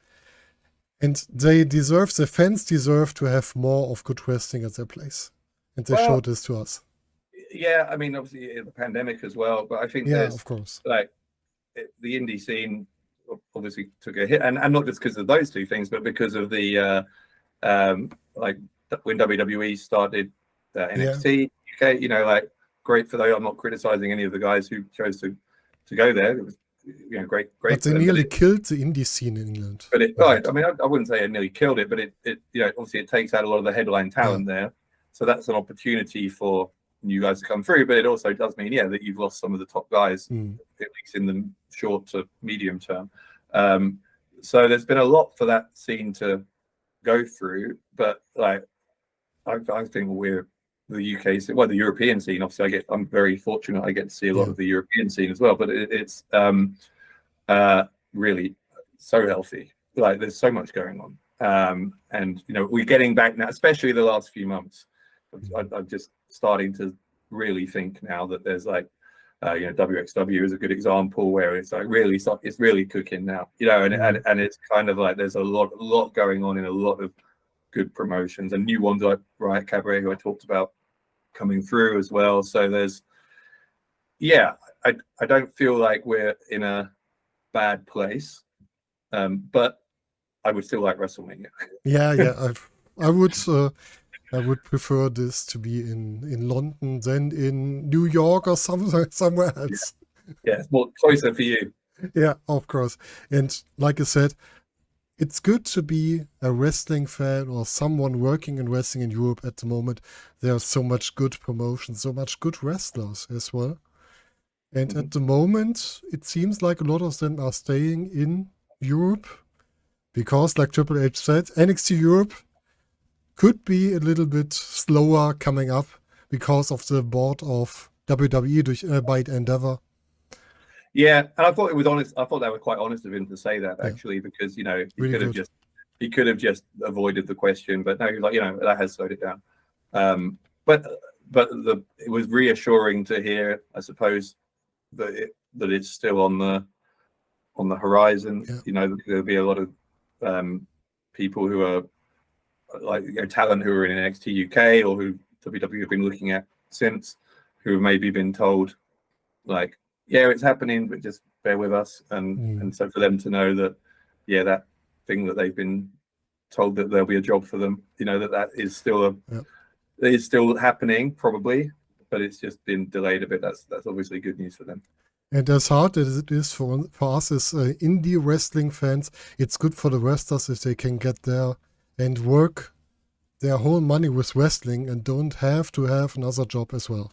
And the fans deserve to have more of good wrestling at their place. And they showed this to us. Yeah, I mean, obviously the pandemic as well, but I think of course, like the indie scene obviously took a hit, and not just because of those two things, but because of the like when WWE started NXT UK, like, great for those. I'm not criticizing any of the guys who chose to go there. It was great. But they nearly killed the indie scene in England. But right. I mean, I wouldn't say it nearly killed it, but it obviously it takes out a lot of the headline talent there. So that's an opportunity for new guys to come through. But it also does mean, that you've lost some of the top guys, at least in the short to medium term. So there's been a lot for that scene to go through. But like, I think we're the UK scene, well, the European scene. Obviously, I'm very fortunate. I get to see a lot of the European scene as well. But it's really so healthy. Like, there's so much going on, and we're getting back now, especially the last few months. I'm just starting to really think now that there's like, WXW is a good example where it's like it's really cooking now, and it's kind of like there's a lot going on in a lot of good promotions and new ones like Riot Cabaret, who I talked about, coming through as well. So there's, I don't feel like we're in a bad place, but I would still like WrestleMania. I would prefer this to be in London than in New York or somewhere else. Yeah, it's more closer for you. Yeah, of course. And like I said, it's good to be a wrestling fan or someone working in wrestling in Europe at the moment. There's so much good promotion, so much good wrestlers as well. And at the moment, it seems like a lot of them are staying in Europe because, like Triple H said, NXT Europe could be a little bit slower coming up because of the board of WWE by Endeavor. Yeah, and I thought it was honest. I thought they were quite honest of him to say that, actually, because he could have just avoided the question, but no, he was like, that has slowed it down. But it was reassuring to hear, I suppose, that it's still on the horizon. There'll be a lot of people who are like talent who are in NXT UK or who WWE have been looking at since, who have maybe been told like, it's happening, but just bear with us. And so for them to know that, that thing that they've been told that there'll be a job for them, that is still it is still happening probably, but it's just been delayed a bit. That's obviously good news for them. And as hard as it is for us as indie wrestling fans, it's good for the wrestlers if they can get there and work their whole money with wrestling and don't have to have another job as well.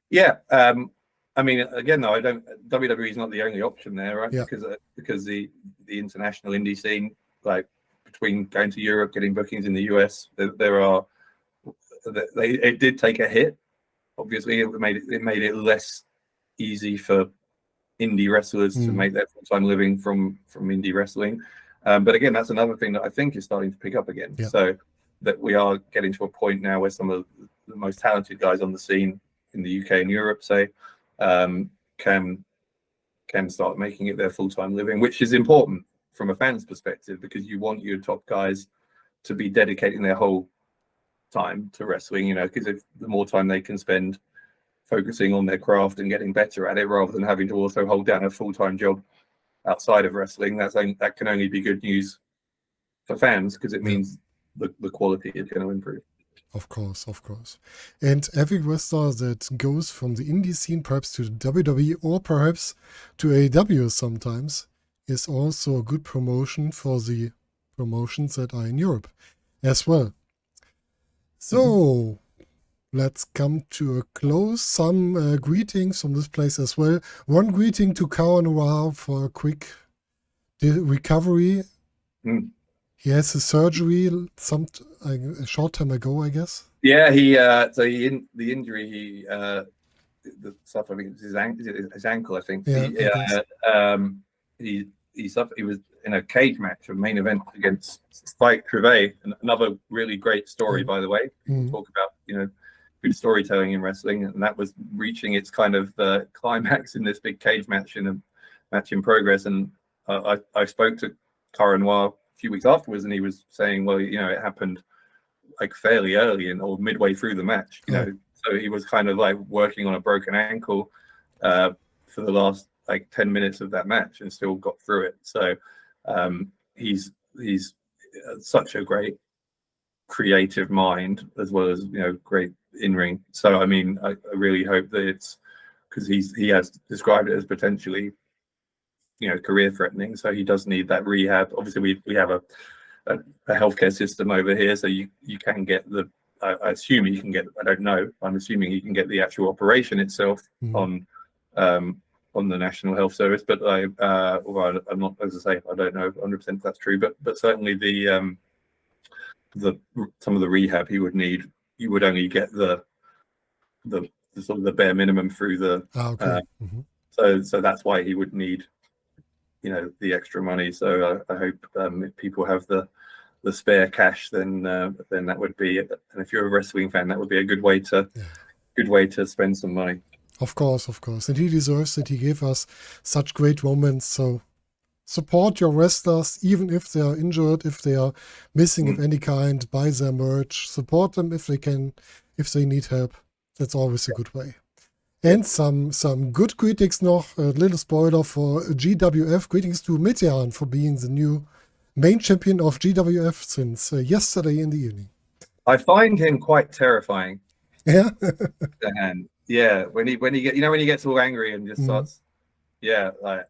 Yeah. I mean, again, though, WWE is not the only option there, right? Yeah. Because the international indie scene, like between going to Europe, getting bookings in the US, it did take a hit. Obviously, it made it less easy for indie wrestlers to make their full-time living from indie wrestling. But again, that's another thing that I think is starting to pick up again. Yeah. So that we are getting to a point now where some of the most talented guys on the scene in the UK and Europe, say, can start making it their full-time living, which is important from a fan's perspective, because you want your top guys to be dedicating their whole time to wrestling, because the more time they can spend focusing on their craft and getting better at it rather than having to also hold down a full-time job outside of wrestling. That can only be good news for fans, because it means the quality is going to improve. Of course. And every wrestler that goes from the indie scene perhaps to the WWE or perhaps to AEW sometimes is also a good promotion for the promotions that are in Europe as well. So let's come to a close. Some greetings from this place as well. One greeting to Cara Noir for a quick recovery. He has his surgery a short time ago, I guess. Yeah, the injury the suffered, I think his ankle, I think. He suffered. He was in a cage match, a main event against Spike Trivet, another really great story, by the way. People talk about good storytelling in wrestling, and that was reaching its kind of climax in this big cage match, in a match in progress. And I spoke to Cara Noir a few weeks afterwards, and he was saying, well, it happened like fairly early or midway through the match, so he was kind of like working on a broken ankle for the last like 10 minutes of that match and still got through it. So he's such a great creative mind, as well as great in ring. So I mean, I really hope that it's, because he has described it as potentially career threatening, so he does need that rehab. Obviously we have a healthcare system over here, so you can get I assume you can get, I don't know, I'm assuming you can get the actual operation itself on the National Health Service, but I'm not, as I say, I don't know 100% if that's true, but certainly the some of the rehab he would need, you would only get the sort of the bare minimum through the so that's why he would need the extra money. So I hope if people have the spare cash, then that would be, and if you're a wrestling fan, that would be a good way to spend some money. Of course, and he deserves it. He gave us such great moments. So support your wrestlers, even if they are injured, if they are missing of any kind. Buy their merch, support them if they can, if they need help. That's always a good way. And some good greetings noch, a little spoiler for GWF. Greetings to Mityan for being the new main champion of GWF since yesterday in the evening. I find him quite terrifying. Yeah. And when he gets all angry and just starts, I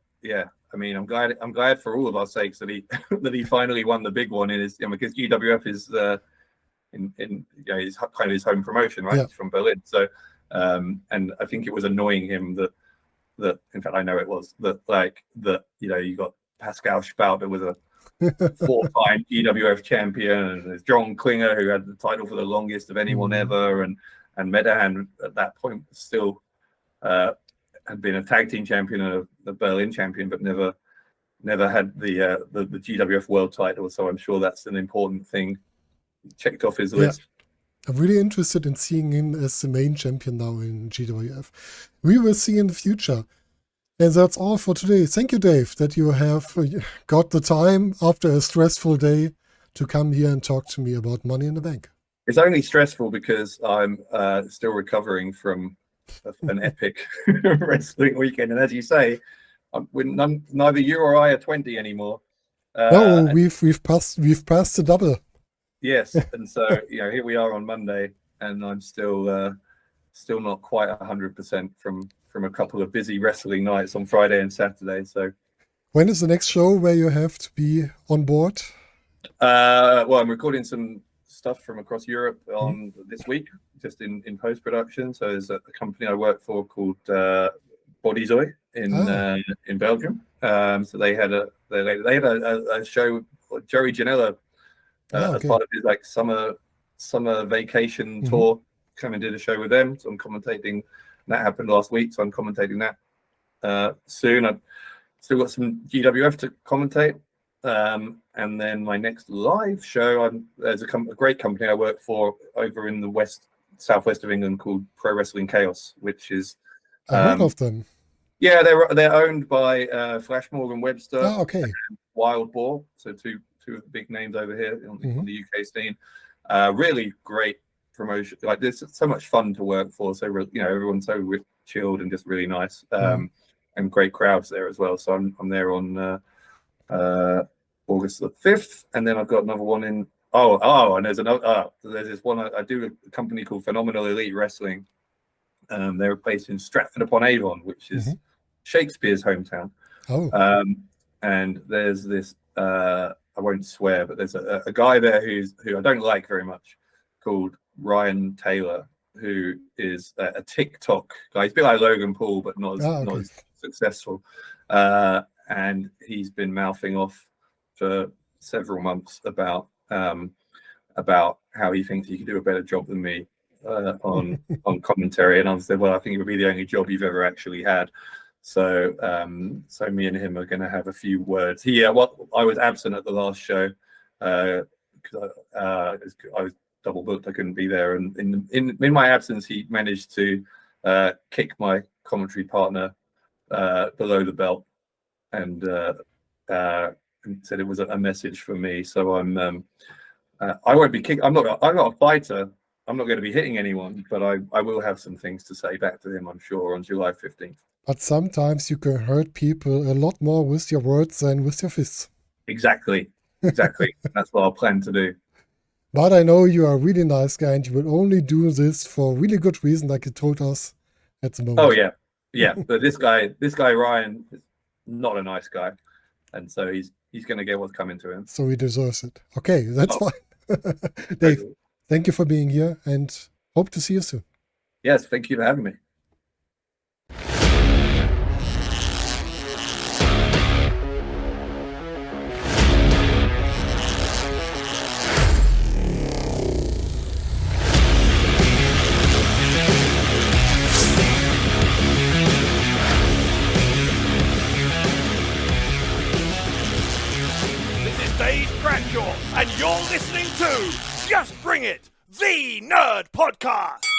mean, I'm glad for all of our sakes that he finally won the big one in his, because GWF is in his kind of his home promotion, right? It's from Berlin, so. And I think it was annoying him that in fact I know it was that you got Pascal Spauter was a 4-time GWF champion, and there's John Klinger, who had the title for the longest of anyone ever, and Medahan at that point still had been a tag team champion and a Berlin champion, but never had the GWF world title. So I'm sure that's an important thing checked off his list. I'm really interested in seeing him as the main champion now in GWF. We will see in the future. And that's all for today. Thank you, Dave, that you have got the time after a stressful day to come here and talk to me about Money in the Bank. It's only stressful because I'm still recovering from an epic wrestling weekend. And as you say, neither you or I are 20 anymore. No, we've passed the double. Yes, and so here we are on Monday, and I'm still not quite 100% from a couple of busy wrestling nights on Friday and Saturday. So, when is the next show where you have to be on board? Well, I'm recording some stuff from across Europe on this week, just in post production. So there's a company I work for called Bodyzoy in Belgium. So they had a show. Joey Janela. As part of his summer vacation tour, come and did a show with them. So I'm commentating. That happened last week, so I'm commentating that soon. I've still got some GWF to commentate, and then my next live show. There's a great company I work for over in the southwest of England called Pro Wrestling Chaos, which is I heard of them. Yeah, they're owned by Flash Morgan Webster. Oh, okay. And Wild Boar, so two of the big names over here on the UK scene. Really great promotion. Like, there's so much fun to work for. So everyone's so chilled and just really nice, and great crowds there as well. So I'm there on August the 5th, and then I've got another one in. And there's this one. I do a company called Phenomenal Elite Wrestling. They're based in Stratford-upon-Avon, which is Shakespeare's hometown. And there's this. I won't swear, but there's a guy there who I don't like very much, called Ryan Taylor, who is a TikTok guy. He's a bit like Logan Paul, but not as successful. And he's been mouthing off for several months about how he thinks he can do a better job than me on commentary. And I said, well, I think it would be the only job you've ever actually had. So me and him are going to have a few words. I was absent at the last show because I was double booked. I couldn't be there, and in my absence, he managed to kick my commentary partner below the belt, and said it was a message for me. So I won't be kicked. I'm not a fighter. I'm not going to be hitting anyone, but I will have some things to say back to him, I'm sure, on July 15th. But sometimes you can hurt people a lot more with your words than with your fists. Exactly. That's what I'll plan to do. But I know you are a really nice guy, and you will only do this for really good reason, like you told us at the moment. Oh yeah. But this guy Ryan is not a nice guy, and so he's going to get what's coming to him. So he deserves it. Okay, that's fine. Dave, thank you for being here, and hope to see you soon. Yes, thank you for having me. Dave Bradshaw, and you're listening to Just Bring It, the Nerd Podcast.